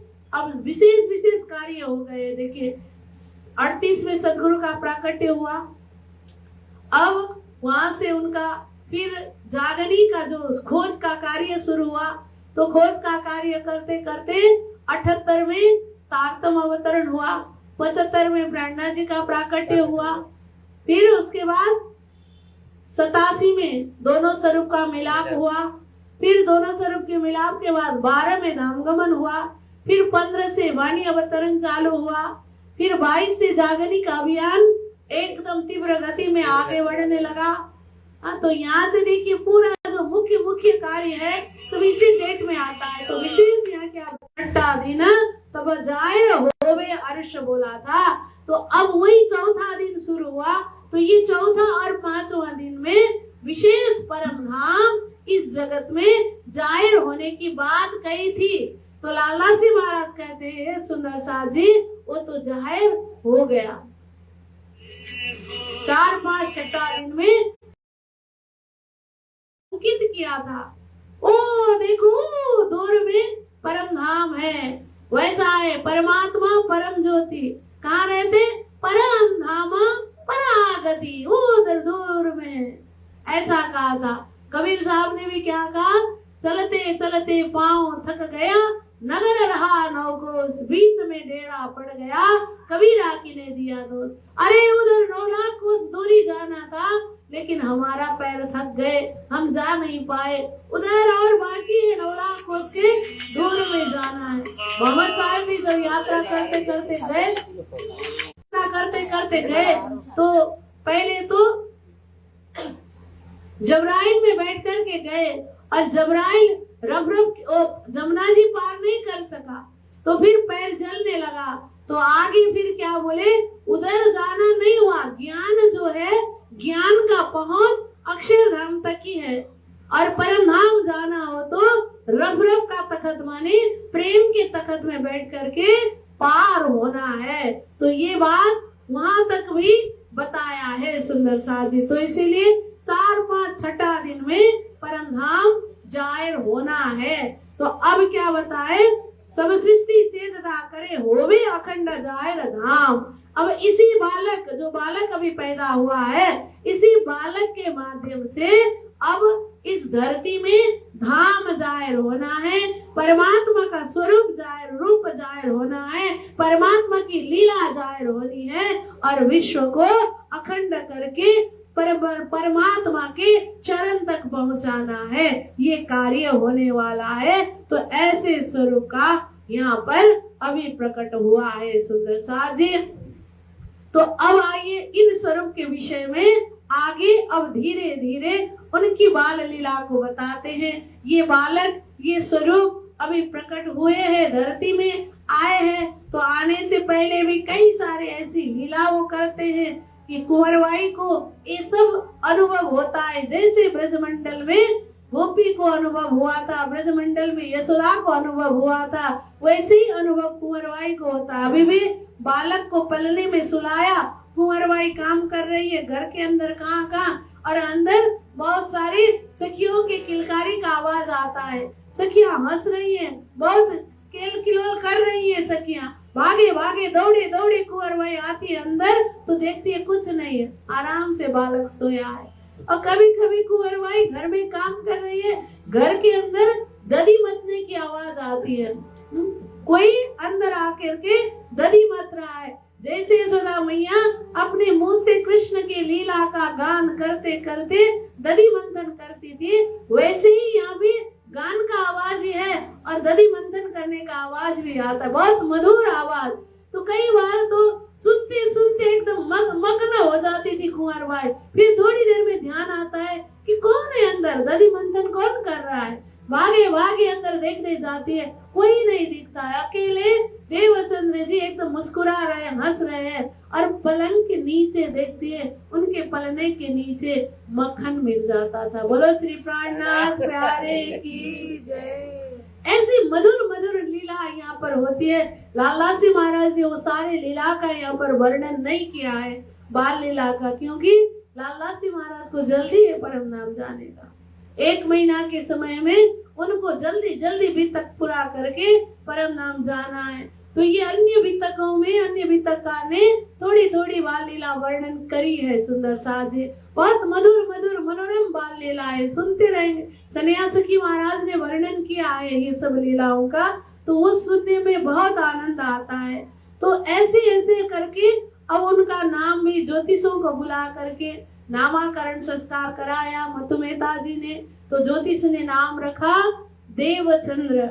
कार्य हो गए। देखिए 38 में सदगुरु का प्राकट्य हुआ। अब वहां से उनका फिर जागनी का जो खोज का कार्य शुरू हुआ। तो खोज का कार्य करते करते 78 में तारतम अवतरण हुआ, 75 में ब्रह्मनाथ जी का प्राकट्य हुआ, फिर उसके बाद 87 में दोनों स्वरूप का मिलाप हुआ, फिर दोनों स्वरूप के मिलाप के बाद 12 में धामगमन हुआ, फिर 15 से वाणी अवतरण चालू हुआ, फिर 22 से जागनी का अभियान एकदम तीव्र गति में आगे बढ़ने लगा। तो यहाँ से देखिए पूरा जो मुख्य कार्य है तो इसी डेट में आता है। तो विशेष यहाँ क्या छठा दिन तब जाहिर होवे अर्श बोला था। तो अब वही चौथा दिन शुरू हुआ। तो ये चौथा और 5वां दिन में विशेष परम धाम इस जगत में जाहिर होने की बात कही थी। तो लाला सी महाराज कहते हैं, सुंदर साथ जी, वो तो जाहिर हो गया। 4 5 छठा दिन में अंकित किया था। ओ देखो दूर में परम धाम है, वैसा है परमात्मा परम ज्योति। कहाँ रहते? परम धाम परागति उधर दूर में, ऐसा कहा था। कबीर साहब ने भी क्या कहा, चलते चलते पांव थक गया, नगर रहा नौकोस, बीच में डेरा पड़ गया, कबीरा की ने दिया दोष। अरे उधर 9 लाख कोस दूरी जाना था, लेकिन हमारा पैर थक गए, हम जा नहीं पाए। उधर और बाकी है 9 लाख कोस के दूर में जाना है। मोहम्मद साहब भी जब यात्रा करते करते गए तो पहले तो जबराइल में बैठ कर के गए, और जबराइल रब जमुना जी पार नहीं कर सका, तो फिर पैर जलने लगा। तो आगे फिर क्या बोले, उधर जाना नहीं हुआ। ज्ञान जो है, ज्ञान का पहुंच अक्षरधाम तक ही है, और परम धाम जाना हो तो रब का तखत माने प्रेम के तखत में बैठ करके पार होना है। तो ये बात वहां तक भी बताया है सुंदर साथ जी। तो इसीलिए 4, 5, 6 दिन में परम धाम जाहिर होना है। तो अब क्या बताए, सब सृष्टि से तथा करे होवे अखंड जाहिर धाम। अब इसी बालक, जो बालक अभी पैदा हुआ है, इसी बालक के माध्यम से अब इस धरती में धाम जाहिर होना है, परमात्मा का स्वरूप जाहिर, रूप जाहिर होना है, परमात्मा की लीला जाहिर होनी है, और विश्व को अखंड करके परमात्मा के चरण तक पहुंचाना है। ये कार्य होने वाला है। तो ऐसे स्वरूप का यहाँ पर अभी प्रकट हुआ है सुंदर साथ जी। तो अब आइए इन स्वरूप के विषय में आगे अब धीरे धीरे उनकी बाल लीला को बताते हैं। ये बालक, ये स्वरूप अभी प्रकट हुए हैं, धरती में आए हैं। तो आने से पहले भी कई सारे ऐसी लीला वो करते हैं कि कुंवरबाई को ये सब अनुभव होता है। जैसे ब्रजमंडल में गोपी को अनुभव हुआ था, ब्रजमंडल में यशोदा को अनुभव हुआ था, वैसे ही अनुभव कुंवरबाई को होता है। अभी भी बालक को पलने में सुलाया, कुंवरबाई काम कर रही है घर के अंदर, कहाँ, और अंदर बहुत सारी सखियों के किलकारी का आवाज आता है। सखियां हंस रही हैं, बहुत केल किलोल कर रही है सखियां, भागे भागे दौड़े दौड़े कुंवरबाई आती है अंदर, तो देखती है कुछ नहीं है, आराम से बालक सोया है। और कभी कभी कुंवरबाई घर में काम कर रही है, घर के अंदर दधी मथने की आवाज आती है, कोई अंदर आकर के दधी मथ रहा है। जैसे यशोदा मैया अपने मुंह से कृष्ण की लीला का गान करते करते दधी मंथन करती थी, वैसे ही यहाँ भी गान का आवाज ही है और दधी मंथन करने का आवाज भी आता है, बहुत मधुर आवाज। तो कई बार तो सुनते सुनते एकदम मग्न हो जाती थी कुंवरबाई। फिर थोड़ी देर में ध्यान आता है कि कौन है अंदर, दधी मंथन कौन कर रहा है। भागे भागे अंदर देखने जाती है, कोई नहीं दिखता है। अकेले देवचंद्र जी एकदम मुस्कुरा रहे, हंस रहे हैं, और पलंग के नीचे देखती है, उनके पलने के नीचे मक्खन मिल जाता था। बोलो श्री प्राणनाथ प्यारे की जय। ऐसी मधुर मधुर लीला यहाँ पर होती है। लालदासी महाराज ने वो सारे लीला का यहाँ पर वर्णन नहीं किया है, बाल लीला का, क्योंकि लालदासी महाराज को जल्दी है परम नाम जाने का। 1 महीना के समय में उनको जल्दी जल्दी वितक पूरा करके परम नाम जाना है। तो ये अन्य वितकों में अन्य वितकार ने थोड़ी थोड़ी बाल लीला वर्णन करी है सुंदर साथ जी। बहुत मधुर मधुर मनोरम बाल लीला है, सुनते रहेंगे। सन्यासकी महाराज ने वर्णन किया है ये सब लीलाओं का, तो वो सुनने में बहुत आनंद आता है। तो ऐसे ऐसे करके अब उनका नाम भी ज्योतिषों को बुला करके नामाकरण संस्कार कराया मतु मेहता जी ने। तो ज्योतिष ने नाम रखा देवचंद्र,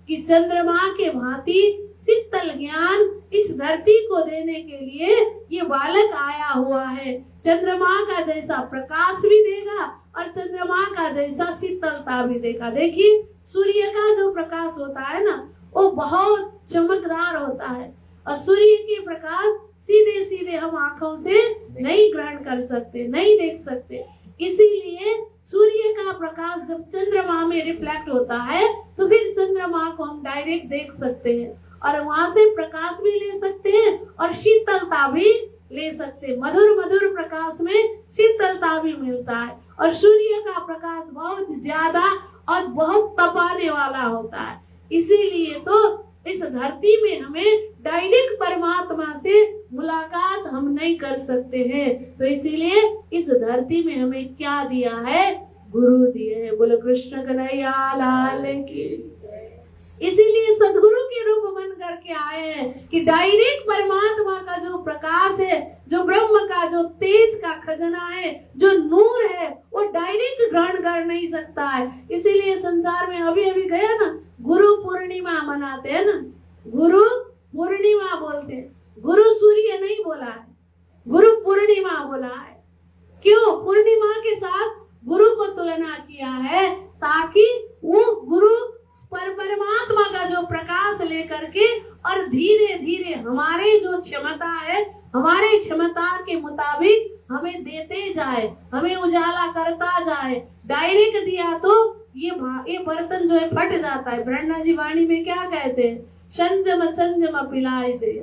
कि चंद्रमा के भांति शीतल ज्ञान इस धरती को देने के लिए ये बालक आया हुआ है। चंद्रमा का जैसा प्रकाश भी देगा और चंद्रमा का जैसा शीतलता भी देगा। देखिए सूर्य का जो प्रकाश होता है ना, वो बहुत चमकदार होता है, और सूर्य के प्रकाश सीधे सीधे हम आंखों से नहीं ग्रहण कर सकते, नहीं देख सकते। इसीलिए सूर्य का प्रकाश जब चंद्रमा में रिफ्लेक्ट होता है तो फिर चंद्रमा को हम डायरेक्ट देख सकते हैं, और वहां से प्रकाश भी ले सकते हैं और शीतलता भी ले सकते हैं। मधुर मधुर प्रकाश में शीतलता भी मिलता है, और सूर्य का प्रकाश बहुत ज्यादा और बहुत तपाने वाला होता है। इसीलिए तो इस धरती में हमें डायरेक्ट परमात्मा से मुलाकात हम नहीं कर सकते हैं। तो इसीलिए इस धरती में हमें क्या दिया है? गुरु दिए हैं। बोलो कृष्ण कन्हैया लाल की। इसीलिए सदगुरु के रूप बन करके आए हैं कि डायरेक्ट परमात्मा का जो प्रकाश है, जो ब्रह्म का जो तेज का खजाना है, जो नूर है, वो डायरेक्ट ग्रहण कर नहीं सकता है। इसीलिए संसार में अभी अभी गया ना, गुरु पूर्णिमा मनाते हैं ना, गुरु पूर्णिमा बोलते हैं। गुरु सूर्य नहीं बोला है, गुरु पूर्णिमा बोला है। क्यों? पूर्णिमा के साथ गुरु को तुलना किया है, ताकि वो गुरु परमात्मा का जो प्रकाश लेकर के और धीरे धीरे हमारे जो क्षमता है, हमारे क्षमता के मुताबिक हमें देते जाए, हमें उजाला करता जाए। डायरेक्ट दिया तो ये बर्तन जो है फट जाता है। ब्रह्मा जी वाणी में क्या कहते हैं? संजम संजम पिलाए दे।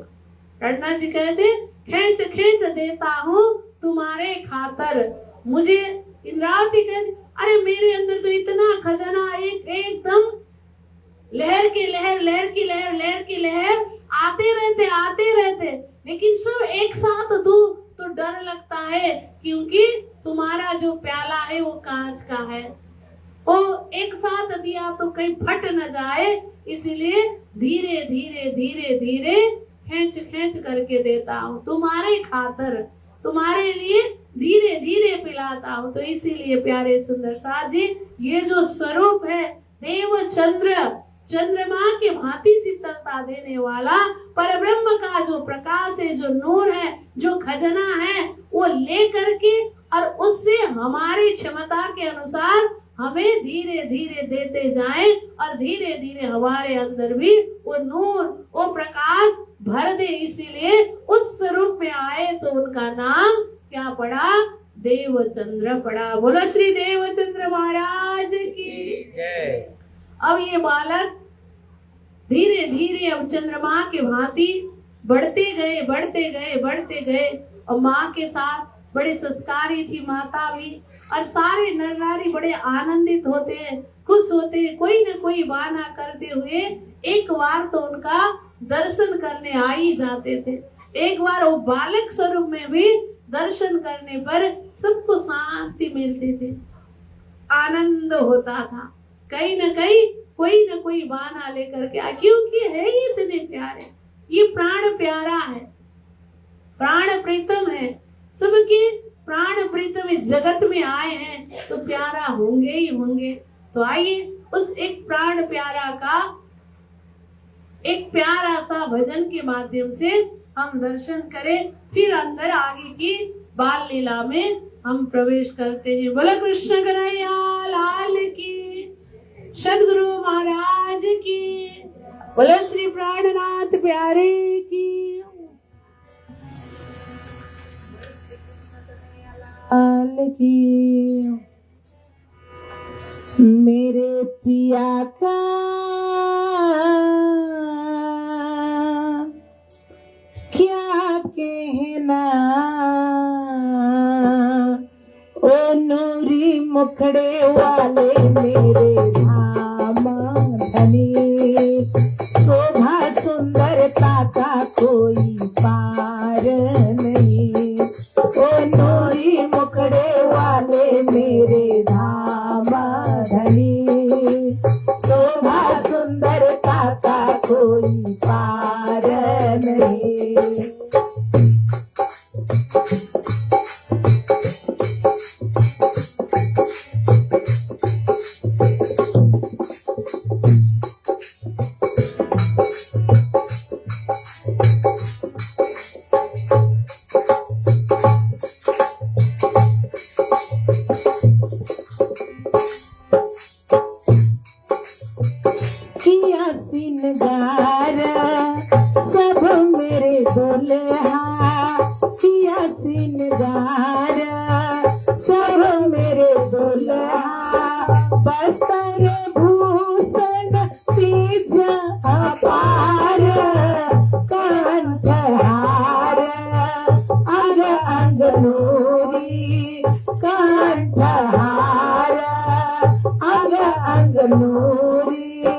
ब्रह्मा जी कहते खींच खींच देता हूँ तुम्हारे खातर। मुझे इंद्रावती कहते अरे मेरे अंदर तो इतना खजाना, एकदम लहर की लहर, लहर की लहर, लहर की लहर आते रहते, लेकिन सब एक साथ दो तो डर लगता है, क्योंकि तुम्हारा जो प्याला है वो कांच का है। वो एक साथ दिया तो कहीं फट न जाए, इसीलिए धीरे धीरे धीरे धीरे खींच खींच करके देता हूँ तुम्हारे खातर, तुम्हारे लिए धीरे धीरे पिलाता हूँ। तो इसीलिए प्यारे सुंदर साथ जी, ये जो स्वरूप है देव चंद्रमा के भांति शीतलता देने वाला परब्रह्म का जो प्रकाश है, जो नूर है, जो खजाना है, वो ले करके और उससे हमारी क्षमता के अनुसार हमें धीरे धीरे देते जाएं और धीरे धीरे हमारे अंदर भी वो नूर, वो प्रकाश भर दे। इसीलिए उस स्वरूप में आए तो उनका नाम क्या पड़ा? देवचंद्र पड़ा। बोलो श्री देवचंद्र महाराज की जय। अब ये बालक धीरे धीरे अब चंद्रमा के भांति बढ़ते गए और माँ के साथ बड़े संस्कारी थी माता भी, और सारे नर नारी बड़े आनंदित होते, खुश होते, कोई न कोई बहाना करते हुए एक बार तो उनका दर्शन करने आ ही जाते थे। एक बार वो बालक स्वरूप में भी दर्शन करने पर सबको शांति मिलती थी, आनंद होता था। कहीं न कहीं कोई न कोई बहाना लेकर के, क्योंकि है ही इतने प्यारे, ये प्राण प्यारा है, प्राण प्रीतम है, सबके प्राण प्रीतम इस जगत में आए हैं तो प्यारा होंगे ही होंगे। तो आइए उस एक प्राण प्यारा का एक प्यारा सा भजन के माध्यम से हम दर्शन करें, फिर अंदर आगे की बाल लीला में हम प्रवेश करते हैं। बोलो कृष्ण कन्हैया लाल की, सदगुरु महाराज की, बोलो श्री प्राणनाथ प्यारे की लाल की। मेरे पिया का क्या कहना, ओ नूरी मुखड़े वाले मेरे धाम धनी, शोभा सुंदरता का कोई पार नहीं। ओ नूरी मुखड़े वाले मेरे धाम धनी, शोभा सुंदरता का कोई पार नहीं। नूरी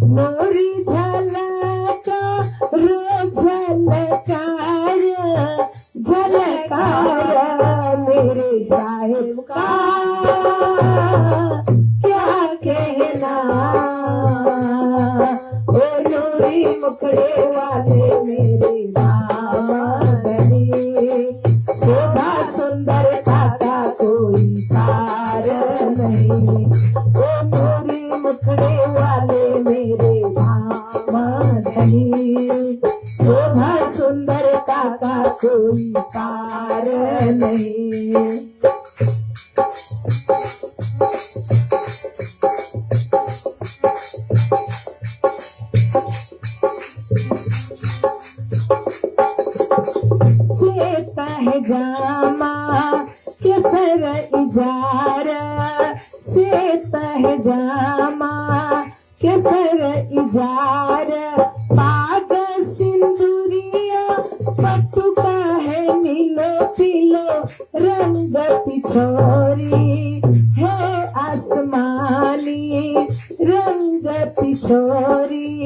नूरी झलक रोज साहिब का क्या कहना। ओ नूरी मुखड़े वाले मेरे दामनी, शोभा सुंदरता का कोई पार नहीं। ओ नूरी मुखड़े वाले मेरे दामनी, शोभा सुंदरता का कोई पार नहीं। जामा केसर इजार से जामा केसर इजार, पाग सिंदूरिया पटुका है नीलो पीलो रंग पिछोरी है आसमानी रंग पिछोरी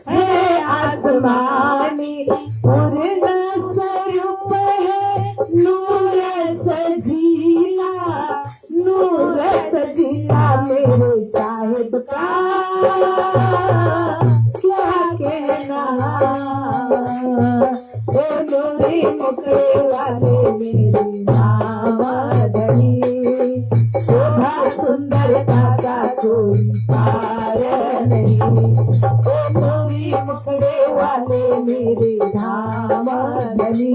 है आसमानी। पूर्ण स्वरूप है नूर सजीला, नूर सजीला मेरे साहिब का क्या कहना। ओ नूरी मुखड़े वाले मेरी दामनी, शोभा सुंदरता का कोई पार नहीं। ओ नूरी मुखड़े वाले मेरे धामनी,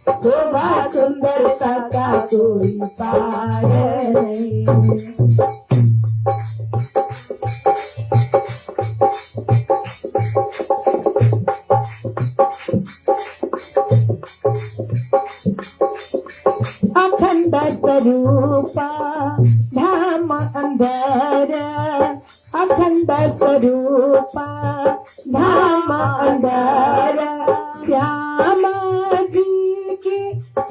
शोभा सुंदरता का कोई पार नहीं। अखंड स्वरूपा धाम अंदर, अखंड स्वरूपा धाम अंदर, श्यामा जी की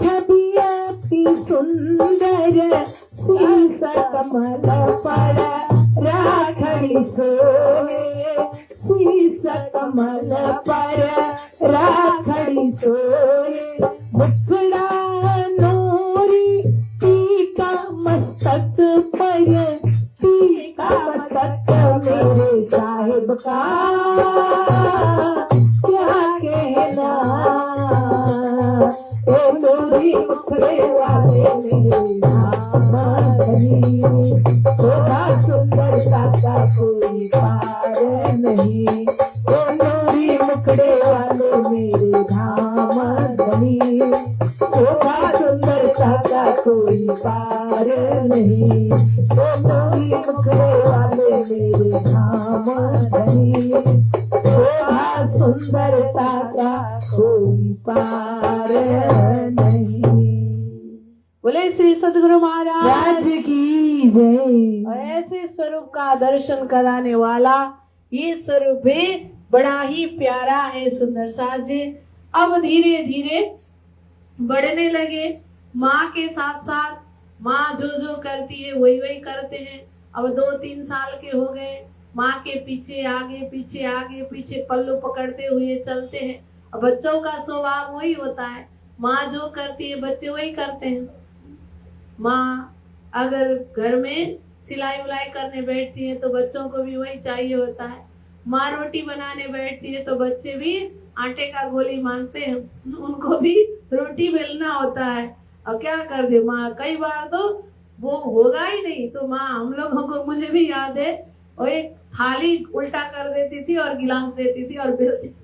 छवि अति सुंदर, शीश कमल पर राखड़ी सोए, शीश कमल पर राखड़ी सोए। मुखड़ा नूरी टीका मस्तक पर, टीका मस्तक मेरे साहिब का क्या कहना। ओ नूरी मुखड़े वाले मेरे दामनी, शोभा सुंदरता का कोई पार नहीं। ओ नूरी मुखड़े वाले मेरे धामनी, शोभा सुंदरता का कोई पार नहीं। ओ नूरी मुखड़े वाले मेरे धामनी, शोभा सुंदरता का कोई पार नहीं। बोले श्री सद्गुरु महाराज की जय। और ऐसे स्वरूप का दर्शन कराने वाला ये स्वरूप भी बड़ा ही प्यारा है सुंदर साज जी। अब धीरे धीरे बढ़ने लगे, माँ के साथ साथ माँ जो जो करती है वही वही करते हैं। अब 2-3 साल के हो गए, माँ के पीछे आगे पीछे पल्लू पकड़ते हुए चलते हैं। अब बच्चों का स्वभाव वही होता है, माँ जो करती है बच्चे वही करते हैं। माँ अगर घर में सिलाई उलाई करने बैठती है तो बच्चों को भी वही चाहिए होता है। माँ रोटी बनाने बैठती है तो बच्चे भी आटे का गोली मांगते हैं, उनको भी रोटी बेलना होता है। और क्या कर दे माँ, कई बार तो वो होगा ही नहीं तो माँ हम लोगों को, मुझे भी याद है, और एक थाली उल्टा कर देती थी और गिलास देती थी और बेलती,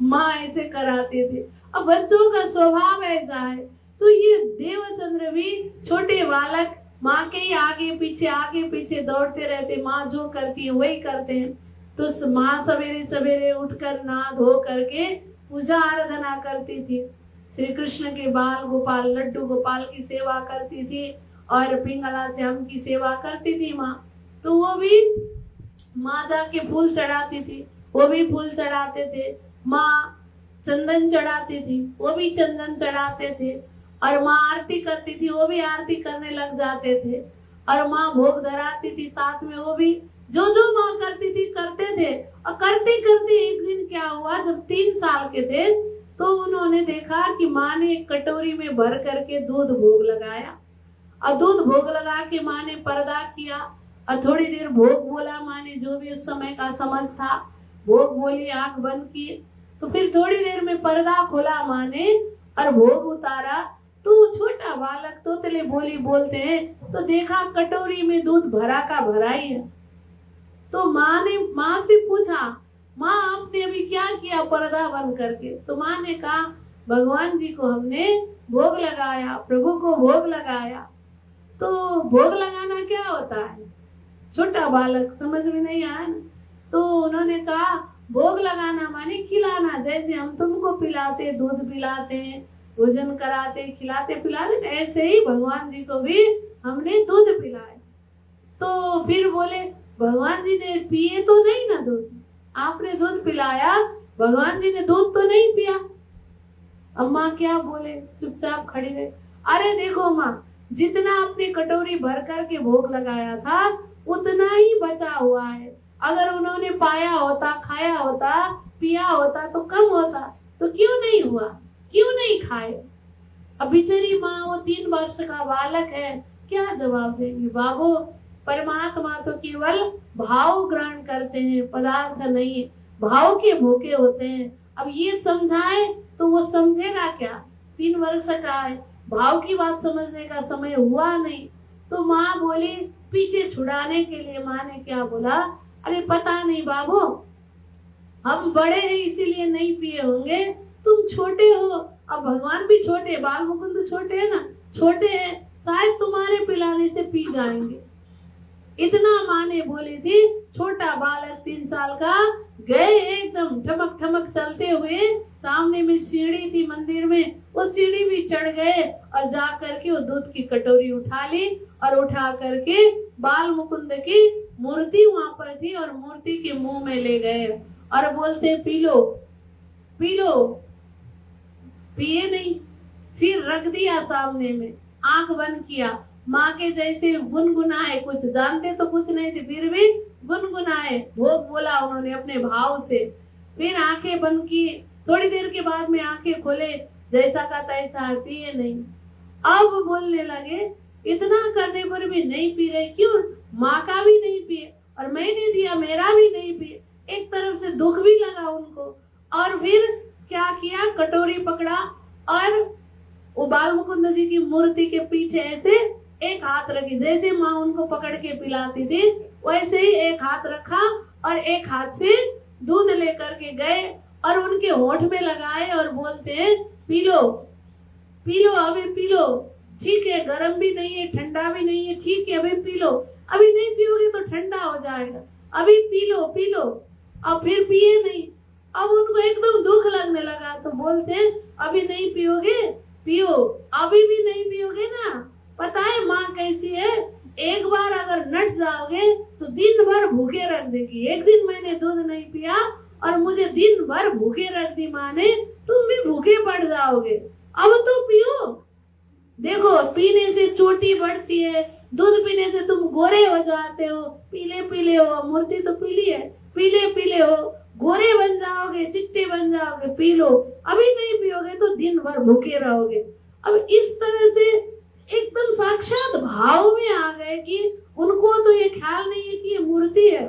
माँ ऐसे कराती थी। अब बच्चों का स्वभाव ऐसा है, तो ये देवचंद्र भी छोटे बालक माँ के ही आगे पीछे दौड़ते रहते, माँ जो करती है वही करते हैं। तो माँ सवेरे सवेरे उठकर नहा धो करके पूजा आराधना करती थी, श्री कृष्ण के बाल गोपाल लड्डू गोपाल की सेवा करती थी और पिंगला श्याम की सेवा करती थी माँ। तो वो भी माँ जाके फूल चढ़ाती थी, वो भी फूल चढ़ाते थे। माँ चंदन चढ़ाती थी, वो भी चंदन चढ़ाते थे। और माँ आरती करती थी, वो भी आरती करने लग जाते थे। और माँ भोग धराती थी साथ में, वो भी जो जो माँ करती थी करते थे। और करते करते एक दिन क्या हुआ, जब 3 साल के थे तो उन्होंने देखा कि माँ ने एक कटोरी में भर करके दूध भोग लगाया। और दूध भोग लगा के माँ ने पर्दा किया और थोड़ी देर भोग बोला माँ ने, जो भी उस समय का समझ था भोग बोली, आंख बंद की। तो फिर थोड़ी देर में पर्दा खोला माँ ने और भोग उतारा। तो छोटा बालक तोतले बोली बोलते हैं तो देखा कटोरी में दूध भरा का भरा ही है। तो माँ से पूछा, माँ आपने अभी क्या किया पर्दा बंद करके? तो माँ ने कहा भगवान जी को हमने भोग लगाया, प्रभु को भोग लगाया। तो भोग लगाना क्या होता है? छोटा बालक समझ में नहीं आया ना। तो उन्होंने कहा भोग लगाना माने खिलाना, जैसे हम तुमको पिलाते, दूध पिलाते, भोजन कराते, खिलाते पिलाते, ऐसे ही भगवान जी को भी हमने दूध पिलाया। तो फिर बोले भगवान जी ने पिए तो नहीं ना दूध? आपने दूध पिलाया, भगवान जी ने दूध तो नहीं पिया। अम्मा क्या बोले, चुपचाप खड़ी रहे। अरे देखो माँ, जितना आपने कटोरी भर करके भोग लगाया था उतना ही बचा हुआ है। अगर उन्होंने पाया होता, खाया होता, पिया होता तो कम होता, तो क्यों नहीं हुआ, क्यों नहीं खाए? अब बेचारी माँ, वो 3 वर्ष का बालक है, क्या जवाब देंगी? बाबू, परमात्मा तो केवल भाव ग्रहण करते हैं, पदार्थ नहीं, भाव के भूखे होते हैं। अब ये समझाए तो वो समझेगा क्या? 3 वर्ष का है, भाव की बात समझने का समय हुआ नहीं। तो माँ बोली, पीछे छुड़ाने के लिए माँ ने क्या बोला, अरे पता नहीं बाबू, हम बड़े हैं इसीलिए नहीं पिए होंगे, तुम छोटे हो, अब भगवान भी छोटे, बाल मुकुंद छोटे है ना, छोटे हैं, शायद तुम्हारे पिलाने से पी जाएंगे। इतना माँ ने बोली थी। छोटा बालक 3 साल का गए एकदम ठमक ठमक चलते हुए, सामने में सीढ़ी थी मंदिर में, वो सीढ़ी भी चढ़ गए और जा करके वो दूध की कटोरी उठा ली और उठा करके बाल मुकुंद की मूर्ति वहां पर थी और मूर्ति के मुंह में ले गए और बोलते पी लो, पी लो। पिए नहीं, फिर रख दिया सामने में, आंख बंद किया, माँ के जैसे गुनगुनाए, कुछ जानते तो कुछ नहीं थे फिर भी गुनगुनाए, भोग बोला उन्होंने अपने भाव से। फिर आंखें बंद की, थोड़ी देर के बाद में आंखें खोले, जैसा का तैसा, पिए नहीं। अब बोलने लगे इतना करने पर भी नहीं पी रहे, क्यों? माँ का भी नहीं पिए और मैंने दिया, मेरा भी नहीं पिए। एक तरफ से दुख भी लगा उनको। और फिर क्या किया, कटोरी पकड़ा और वो बाल मुकुंद जी की मूर्ति के पीछे ऐसे एक हाथ रखी, जैसे माँ उनको पकड़ के पिलाती थी वैसे ही एक हाथ रखा और एक हाथ से दूध लेकर के गए और उनके होठ में लगाए और बोलते हैं पी लो, पी लो, अभी पी लो, ठीक है, गर्म भी नहीं है, ठंडा भी नहीं है, ठीक है, अभी पी लो, अभी नहीं पियोगे तो ठंडा हो जाएगा, अभी पी लो, पी लो। अब फिर पिए नहीं। अब उनको एकदम दुख लगने लगा तो बोलते हैं अभी नहीं पियोगे, पियो, अभी भी नहीं पियोगे ना। पता है माँ कैसी है, एक बार अगर नट जाओगे तो दिन भर भूखे रख देगी। एक दिन मैंने दूध नहीं पिया और मुझे दिन भर भूखे रख दी माँ ने, तुम भी भूखे पड़ जाओगे, अब तो पियो। देखो पीने से चोटी बढ़ती है, दूध पीने से तुम गोरे हो जाते हो, पीले पीले हो, मूर्ति तो पीली है, पीले पीले हो, गोरे बन जाओगे, चिट्टे बन जाओगे, पी लो, अभी नहीं पियोगे तो दिन भर भूखे रहोगे। अब इस तरह से एकदम साक्षात भाव में आ गए कि उनको तो ये ख्याल नहीं है कि ये मूर्ति है।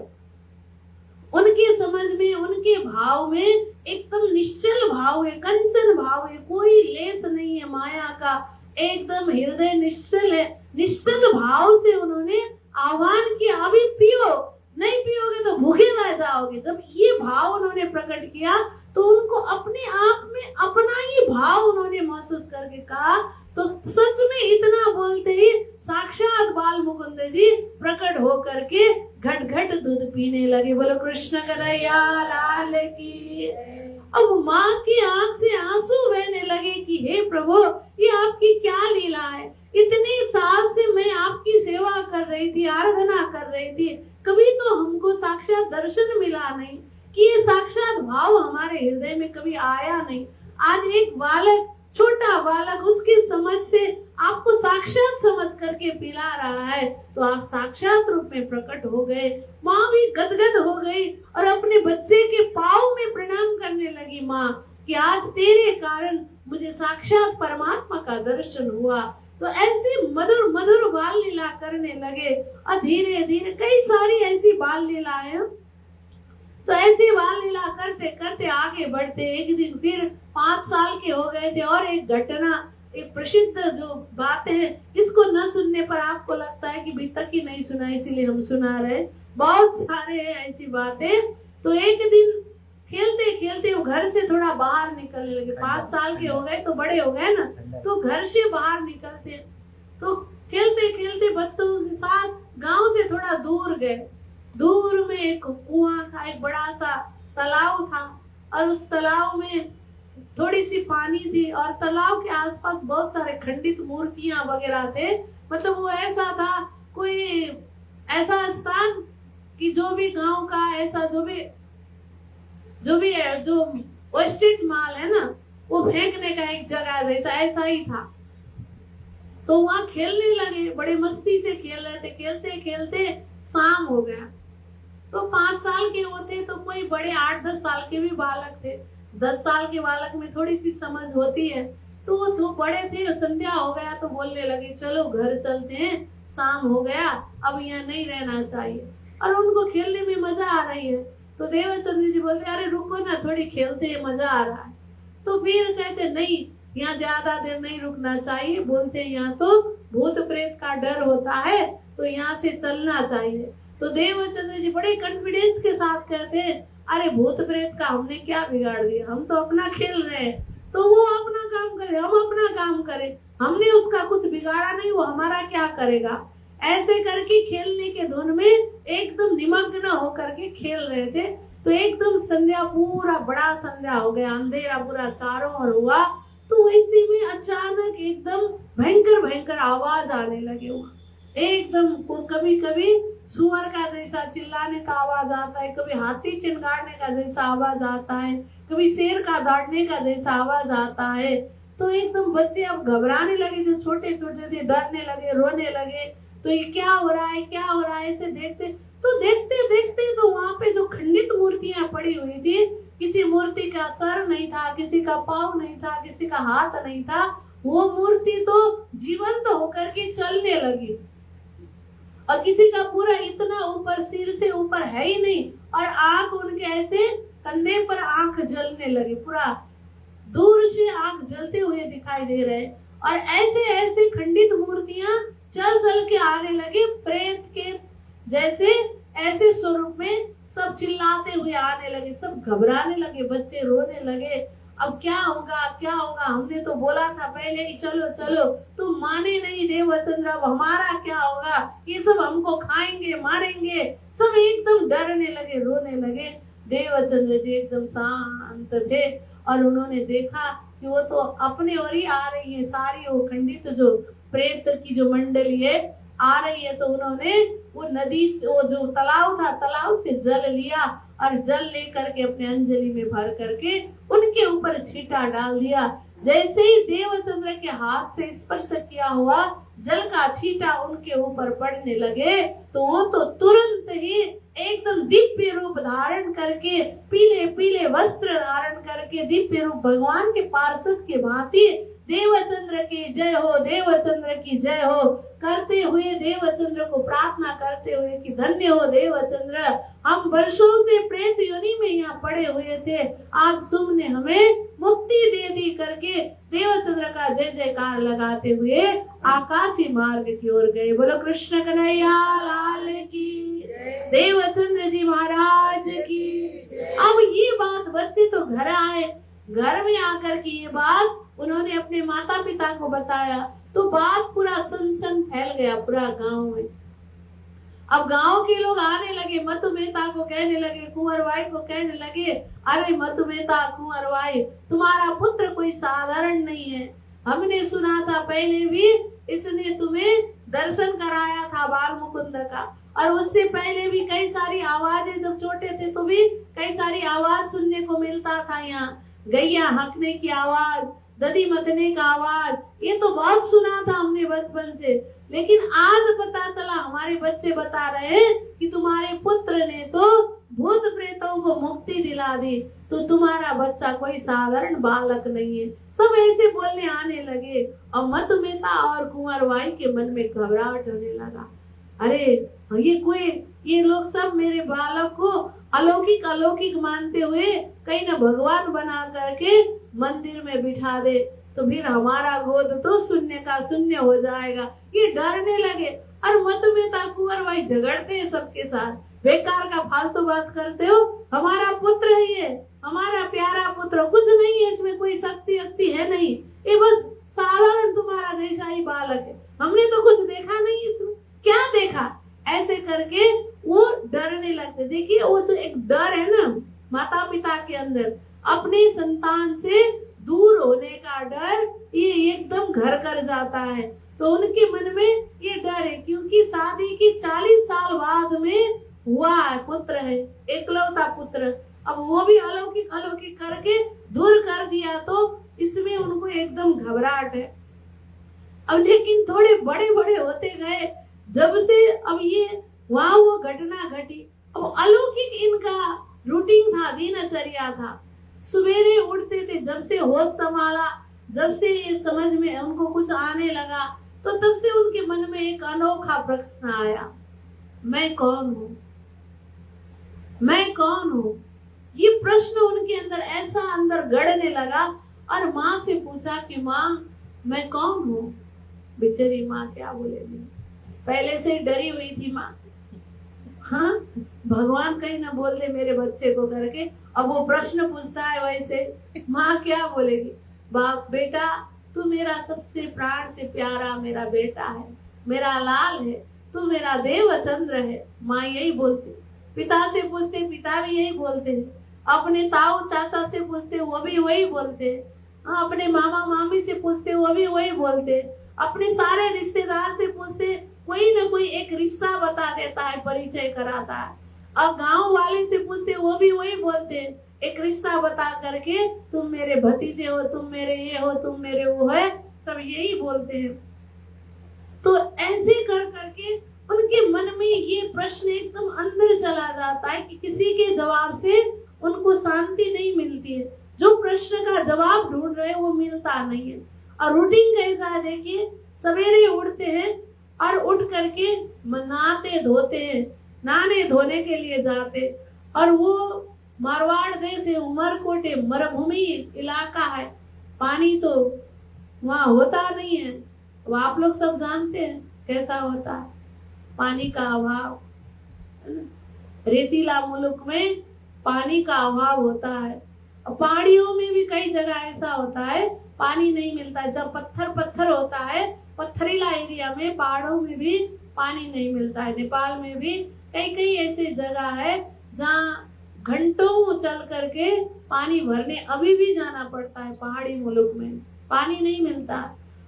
उनके समझ में, उनके भाव में एकदम निश्चल भाव है, कंचन भाव है, कोई लेस नहीं है माया का, एकदम हृदय निश्चल है। निश्चल भाव से उन्होंने आह्वान किया, अभी पियो, नहीं पियोगे तो भूखे रह जाओगे। जब ये भाव उन्होंने प्रकट किया तो उनको अपने आप में अपना ही भाव उन्होंने महसूस करके कहा। तो सच में इतना बोलते ही साक्षात बाल मुकुंद जी प्रकट हो करके घट घट दूध पीने लगे। बोलो कृष्ण कन्हैया लाल की। अब माँ की आंख से आंसू बहने लगे कि हे प्रभु, ये आपकी क्या लीला है। इतनी साल से मैं आपकी सेवा कर रही थी, आराधना कर रही थी, कभी तो हमको साक्षात दर्शन मिला नहीं, कि ये साक्षात भाव हमारे हृदय में कभी आया नहीं। आज एक बालक, छोटा बालक, उसकी समझ से आपको साक्षात समझ करके पिला रहा है, तो आप साक्षात रूप में प्रकट हो गए। माँ भी गदगद हो गई और अपने बच्चे के पाँव में प्रणाम करने लगी, माँ कि आज तेरे कारण मुझे साक्षात परमात्मा का दर्शन हुआ। तो तो ऐसी मधुर मधुर बाल लीला करने लगे और धीरे धीरे कई सारी ऐसी बाल लीलाएं। तो ऐसी बाल लीला करते करते आगे बढ़ते एक दिन फिर 5 साल के हो गए थे और एक घटना, एक प्रसिद्ध जो बात है, इसको न सुनने पर आपको लगता है कि अभी तक ही नहीं सुना, इसीलिए हम सुना रहे। बहुत सारे ऐसी बातें। तो एक दिन खेलते खेलते वो घर से थोड़ा बाहर निकलने लगे। 5 साल के हो गए तो बड़े हो गए ना, तो घर से बाहर निकलते तो खेलते खेलते बच्चों के साथ गांव से थोड़ा दूर गए। दूर में एक कुआं था, एक बड़ा सा तालाब था और उस तालाब में थोड़ी सी पानी थी और तालाब के आसपास बहुत सारे खंडित मूर्तियां वगैरह थे। मतलब वो ऐसा था, कोई ऐसा स्थान कि जो भी गांव का ऐसा जो भी जो वेस्टेज माल है ना, वो फेंकने का एक जगह जैसा ऐसा ही था। तो वहाँ खेलने लगे, बड़े मस्ती से खेल रहे थे। खेलते खेलते शाम हो गया। तो 5 साल के होते तो कोई बड़े 8-10 साल के भी बालक थे। 10 साल के बालक में थोड़ी सी समझ होती है। तो वो तो बड़े थे, संध्या हो गया तो बोलने लगे चलो घर चलते हैं, शाम हो गया, अब यहाँ नहीं रहना चाहिए। और उनको खेलने में मजा आ रही है। तो देवचंद्र जी बोलते अरे रुको ना, थोड़ी खेलते हैं, मजा आ रहा है। तो फिर कहते नहीं, यहाँ ज्यादा देर नहीं रुकना चाहिए। बोलते यहाँ तो भूत प्रेत का डर होता है, तो यहाँ से चलना चाहिए। तो देवचंद्र जी बड़े कॉन्फिडेंस के साथ कहते हैं अरे भूत प्रेत का हमने क्या बिगाड़ दिया, हम तो अपना खेल रहे हैं, तो वो अपना काम करे, हम अपना काम करें, हमने उसका कुछ बिगाड़ा नहीं, वो हमारा क्या करेगा। ऐसे करके खेलने के धुन में एकदम निमग्न होकर के खेल रहे थे। तो एकदम संध्या, पूरा बड़ा संध्या हो गया, अंधेरा पूरा चारों ओर हुआ। तो वैसे में अचानक एकदम भयंकर भयंकर आवाज आने लगे वहाँ। एकदम कभी कभी सुअर का जैसा चिल्लाने का आवाज आता है, कभी हाथी चिंगाड़ने का जैसा आवाज आता है, कभी शेर का दौड़ने का जैसा आवाज आता है। तो एकदम बच्चे अब घबराने लगे, जो छोटे छोटे थे डरने लगे, रोने लगे। तो ये क्या हो रहा है, क्या हो रहा है, ऐसे देखते देखते तो वहाँ पे जो खंडित मूर्तियां पड़ी हुई थी, किसी मूर्ति का सर नहीं था, किसी का पाँव नहीं था, किसी का हाथ नहीं था, वो मूर्ति तो जीवंत होकर के चलने लगी। और किसी का पूरा इतना ऊपर, सिर से ऊपर है ही नहीं, और आंख उनके ऐसे कंधे पर आंख जलने लगी, पूरा दूर से आंख जलते हुए दिखाई दे रहे। और ऐसे ऐसे खंडित मूर्तियां चल चल के आने लगे, प्रेत के जैसे ऐसे स्वरूप में सब चिल्लाते हुए आने लगे। सब घबराने लगे, बच्चे रोने लगे, अब क्या होगा क्या होगा, हमने तो बोला था पहले कि चलो चलो, तुम माने नहीं देवचंद्र, अब हमारा क्या होगा, ये सब हमको खाएंगे मारेंगे। सब एकदम डरने लगे, रोने लगे। देवचंद्र जी एकदम शांत थे और उन्होंने देखा कि वो तो अपने ओर ही आ रही है, सारी वो खंडित जो प्रेत की जो मंडली है आ रही है। तो उन्होंने वो नदी से, वो जो तालाब था, तालाब से जल लिया और जल लेकर के अपने अंजलि में भर करके उनके ऊपर छींटा डाल दिया। जैसे ही देवचंद्र के हाथ से स्पर्श किया हुआ जल का छींटा उनके ऊपर पड़ने लगे, तो वो तो तुरंत ही एकदम दिव्य रूप धारण करके, पीले पीले वस्त्र धारण करके, दिव्य रूप भगवान के पार्षद के भांति देवचंद्र की जय हो, देवचंद्र की जय हो करते हुए, देवचंद्र को प्रार्थना करते हुए कि धन्य हो देवचंद्र, हम वर्षों से प्रेत योनि में यहाँ पड़े हुए थे, आज तुमने हमें मुक्ति दे दी करके देवचंद्र का जय जयकार लगाते हुए आकाशी मार्ग की ओर गए। बोलो कृष्ण कन्हैया लाल की, देवचंद्र जी महाराज की। अब ये बात, बच्चे तो घर आए, घर में आकर की ये बात उन्होंने अपने माता पिता को बताया, तो बात पूरा सनसन फैल गया पूरा गांव में। अब गांव के लोग आने लगे, मतु मेहता को कहने लगे, कुंवर बाई को कहने लगे, अरे मतु मेहता, कुंवर बाई, तुम्हारा पुत्र कोई साधारण नहीं है। हमने सुना था पहले भी इसने तुम्हें दर्शन कराया था बाल मुकुंद का, और उससे पहले भी कई सारी आवाजें, जब छोटे थे तो भी कई सारी आवाज सुनने को मिलता था। यहाँ गैया हंकने की आवाज, दधी मतने का आवाज, ये तो बहुत सुना था हमने बचपन से। लेकिन आज पता चला, हमारे बच्चे बता रहे हैं कि तुम्हारे पुत्र ने तो भूत प्रेतों को मुक्ति दिला दी। तो तुम्हारा बच्चा कोई साधारण बालक नहीं है, सब ऐसे बोलने आने लगे और मतुमेता और कुंवरबाई के मन में घबराहट होने लगा। अरे ये लोग सब मेरे बालक को अलौकिक अलौकिक मानते हुए कहीं न भगवान बना करके मंदिर में बिठा दे तो फिर हमारा गोद तो शून्य का शून्य हो जाएगा। ये डरने लगे। और मतुमेता कुंवरबाई झगड़ते हैं सबके साथ, बेकार का फालतू बात करते हो, हमारा पुत्र है ये, हमारा प्यारा पुत्र, कुछ नहीं है इसमें, कोई शक्ति है नहीं, ये बस साधारण तुम्हारा जैसा ही बालक है, हमने तो कुछ देखा नहीं इसमें, क्या देखा। ऐसे करके वो डरने लगते। देखिए वो तो एक डर है ना माता पिता के अंदर, अपनी संतान से दूर होने का डर, ये एकदम घर कर जाता है। तो उनके मन में ये डर है, क्योंकि शादी की 40 साल बाद में हुआ है, पुत्र है, एकलौता पुत्र, अब वो भी अलौकिक अलौकिक करके दूर कर दिया, तो इसमें उनको एकदम घबराहट है। अब लेकिन थोड़े बड़े बड़े होते गए, जब से अब ये वहां वो घटना घटी, अब अलौकिक इनका रूटीन था, दिनचर्या था। सवेरे उठते थे, जब से होश संभाला, जब से ये समझ में उनको कुछ आने लगा, तो तब से उनके मन में एक अनोखा प्रश्न आया, मैं कौन हूँ, मैं कौन हूँ। ये प्रश्न उनके अंदर ऐसा अंदर गड़ने लगा। और माँ से पूछा कि माँ मैं कौन हूँ। बेचारी माँ क्या बोलेगी, पहले से डरी हुई थी माँ, हाँ भगवान कहीं ना बोल दे मेरे बच्चे को करके, अब वो प्रश्न पूछता है वैसे माँ क्या बोलेगी। बाप बेटा तू मेरा सबसे प्राण से प्यारा मेरा बेटा है, मेरा लाल है, तू मेरा देवचंद्र है, माँ यही बोलती। पिता से पूछते पिता भी यही बोलते हैं, अपने ताऊ चाचा से पूछते वो भी वही बोलते हैं, अपने मामा मामी से पूछते वो भी वही बोलते, अपने सारे रिश्तेदार से पूछते कोई ना कोई एक रिश्ता बता देता है, परिचय कराता है। अब गांव वाले से पूछते वो भी वही बोलते हैं, एक रिश्ता बता करके तुम मेरे भतीजे हो, तुम मेरे ये हो, तुम मेरे वो है, सब यही बोलते हैं। तो ऐसे कर करके उनके मन में ये प्रश्न एकदम अंदर चला जाता है कि किसी के जवाब से उनको शांति नहीं मिलती है, जो प्रश्न का जवाब ढूंढ रहे वो मिलता नहीं है। और रूटीन कैसा है देखिए, सवेरे उठते हैं और उठ करके नहाते धोते हैं, नहाने धोने के लिए जाते, और वो मारवाड़ देश है, उमरकोट मरुभूमि इलाका है, पानी तो वहाँ होता नहीं है, वो आप लोग सब जानते हैं कैसा होता है पानी का अभाव, रेतीला मुल्क में पानी का अभाव होता है। पहाड़ियों में भी कई जगह ऐसा होता है पानी नहीं मिलता है, जब पत्थर होता है, पत्थरीला एरिया में पहाड़ों में भी पानी नहीं मिलता है। नेपाल में भी कई ऐसे जगह है जहाँ घंटों चल करके पानी भरने अभी भी जाना पड़ता है, पहाड़ी मुल्क में पानी नहीं मिलता।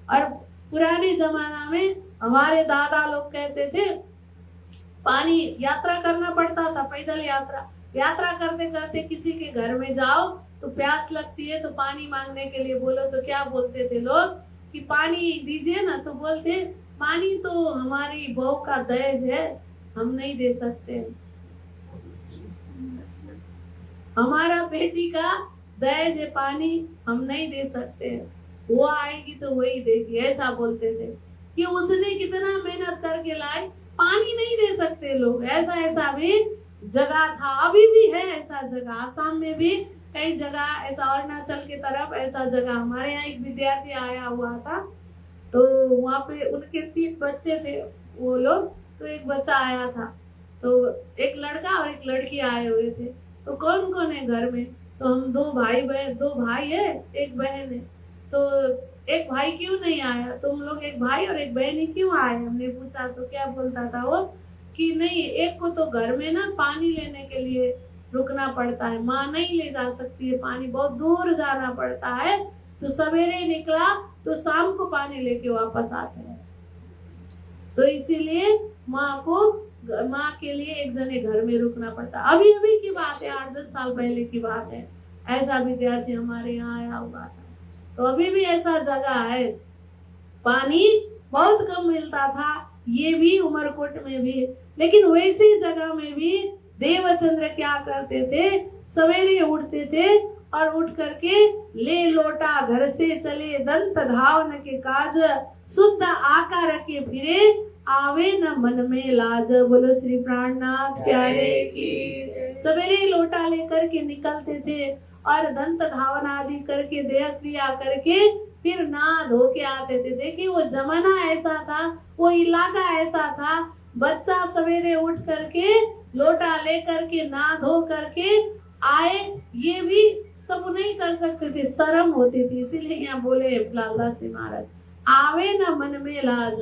और पुराने जमाना में हमारे दादा लोग कहते थे पानी यात्रा करना पड़ता था, पैदल यात्रा करते करते किसी के घर में जाओ तो प्यास लगती है, तो पानी मांगने के लिए बोलो तो क्या बोलते थे लोग कि पानी दीजिए ना, तो बोलते पानी तो हमारी बहू का दहेज है, हम नहीं दे सकते, हमारा बेटी का दहेज है पानी, हम नहीं दे सकते, वो आएगी तो वही देगी, ऐसा बोलते थे कि उसने कितना मेहनत करके लाए, पानी नहीं दे सकते लोग। ऐसा भी जगह था, अभी भी है ऐसा जगह, आसाम में भी कई जगह ऐसा, अरुणाचल की तरफ ऐसा जगह। हमारे यहाँ एक विद्यार्थी आया हुआ था, तो वहाँ पे उनके 3 बच्चे थे वो लोग, तो एक बच्चा आया था, तो एक लड़का और एक लड़की आए हुए थे। तो कौन कौन है घर में, तो हम 2 भाई है, एक बहन है, तो एक भाई क्यों नहीं आया, तुम लोग एक भाई और एक बहन ही क्यों आए, हमने पूछा। तो क्या बोलता था वो कि नहीं, एक को तो घर में ना पानी लेने के लिए रुकना पड़ता है, माँ नहीं ले जा सकती है, पानी बहुत दूर जाना पड़ता है, तो सवेरे निकला तो शाम को पानी लेके वापस आते हैं, तो इसीलिए माँ के लिए एक जने घर में रुकना पड़ता। अभी की बात है, 8-10 साल पहले की बात है, ऐसा विद्यार्थी हमारे यहाँ आया हुआ था। तो अभी भी ऐसा जगह है, पानी बहुत कम मिलता था, ये भी उमरकोट में भी, लेकिन वैसी जगह में भी देवचंद्र क्या करते थे, सवेरे उठते थे और उठ करके ले लोटा घर से चले, दंत धावन के काज, शुद्ध आकार के फिरे, आवे न मन में लाज। बोलो श्री प्राणनाथ प्यारे की। सवेरे लोटा लेकर के निकलते थे और दंत धावन आदि करके देह क्रिया करके फिर नहा धो के आते थे। देखिए वो जमाना ऐसा था, वो इलाका ऐसा था, बच्चा सवेरे उठ करके लोटा लेकर के नहा धो करके आए, ये भी सब नहीं कर सकते थे, शर्म होती थी। इसीलिए यहाँ बोले लालदास जी महाराज, आवे न मन में लाज।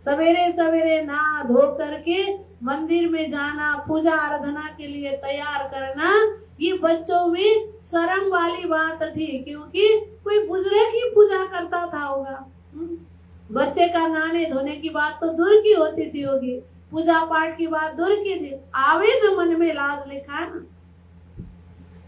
सवेरे सवेरे नहा धो करके मंदिर में जाना, पूजा आराधना के लिए तैयार करना, ये बच्चों में शर्म वाली बात थी, क्योंकि कोई बुजुर्ग ही पूजा करता था होगा। बच्चे का नहाने धोने की बात तो दूर की होती थी होगी, पूजा पाठ की बात दूर की थी। आवे न मन में लाज लिखा है ना।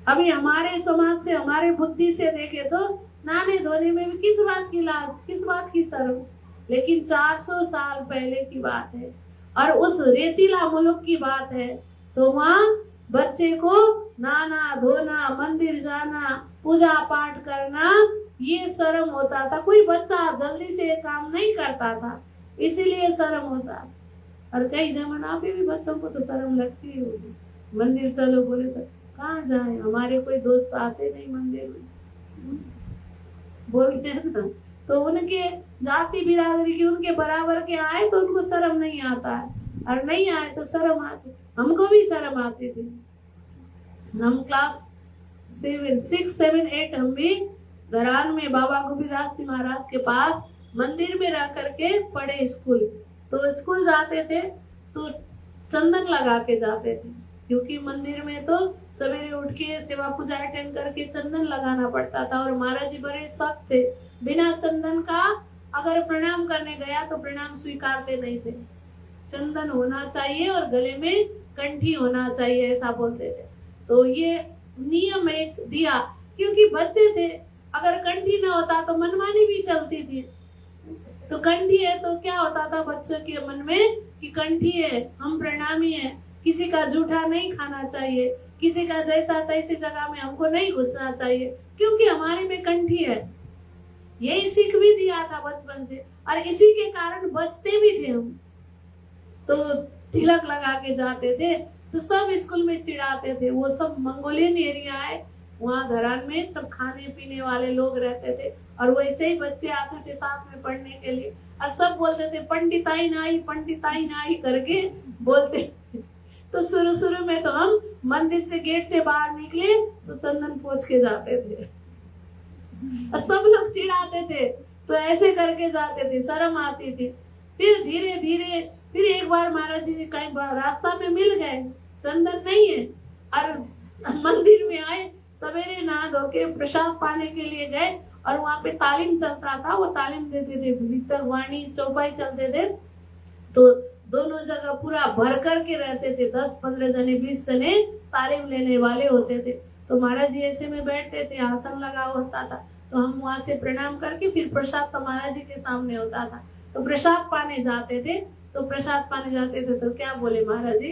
अभी हमारे समाज से, हमारे बुद्धि से देखे तो नहाने धोने में भी किस बात की लाज, किस बात की शर्म। लेकिन 400 साल पहले की बात है और उस रेतीला मुल्क की बात है, तो वहाँ बच्चे को नहाना धोना, मंदिर जाना, पूजा पाठ करना, ये शर्म होता था। कोई बच्चा जल्दी से काम नहीं करता था, इसीलिए शर्म होता। और कई जमाना पे भी बच्चों को तो शर्म लगती होगी। मंदिर चलो बोले तो कहाँ जाए, हमारे कोई दोस्त आते नहीं मंदिर में, बोलते हैं ना, तो उनके जाति बिरादरी की उनके बराबर के आए तो उनको शर्म नहीं आता है, और नहीं आए तो शर्म आती। हमको भी शर्म आती थी। हम क्लास 7, 6, 7, 8 हम भी धरान में बाबा गोविंदास जी महाराज के पास मंदिर में रह करके पढ़े स्कूल। तो स्कूल जाते थे तो चंदन लगा के जाते थे, क्योंकि मंदिर में तो सवेरे उठ के सेवा पूजा अटेंड करके चंदन लगाना पड़ता था। और महाराज जी बड़े सख्त थे, बिना चंदन का अगर प्रणाम करने गया तो प्रणाम स्वीकारते नहीं थे। चंदन होना चाहिए और गले में कंठी होना चाहिए, ऐसा बोलते थे। तो ये नियम एक दिया, क्योंकि बच्चे थे, अगर कंठी ना होता तो मनमानी भी चलती थी। तो कंठी है तो क्या होता था बच्चों के मन में कि कंठी है, हम प्रणामी है, किसी का जूठा नहीं खाना चाहिए, किसी का जैसा तैसी जगह में हमको नहीं घुसना चाहिए, क्योंकि हमारे में कंठी है। यही सीख भी दिया था बचपन से, और इसी के कारण बचते भी थे हम। तो तिलक लगा के जाते थे तो सब स्कूल में चिढ़ाते थे। वो सब मंगोलियन एरिया है, वहाँ धरान में सब खाने पीने वाले लोग रहते थे, और वैसे ही बच्चे आते थे साथ में पढ़ने के लिए, और सब बोलते थे पंडिताई नाई करके बोलते। तो शुरू में तो हम मंदिर से गेट से बाहर निकले तो चंदन पोंछ के जाते थे, और सब लोग चिढ़ाते थे, तो ऐसे करके जाते थे, शर्म आती थी। फिर धीरे धीरे फिर एक बार महाराज जी कहीं रास्ता में मिल गए, चंदन नहीं है, और मंदिर में आए, सवेरे नहा धो के प्रसाद पाने के लिए गए, और वहाँ पे तालीम चलता था, वो तालीम देते थे, भीतर वाणी चौपाई चलते थे, तो दोनों जगह पूरा भर कर के रहते थे, 10-15 जने 20 जने तालीम लेने वाले होते थे। तो महाराज जी ऐसे में बैठते थे, आसन लगा होता था, तो हम वहाँ से प्रणाम करके फिर प्रसाद तो महाराज जी के सामने होता था, तो प्रसाद पाने जाते थे। तो प्रसाद पाने जाते थे तो क्या बोले महाराज जी,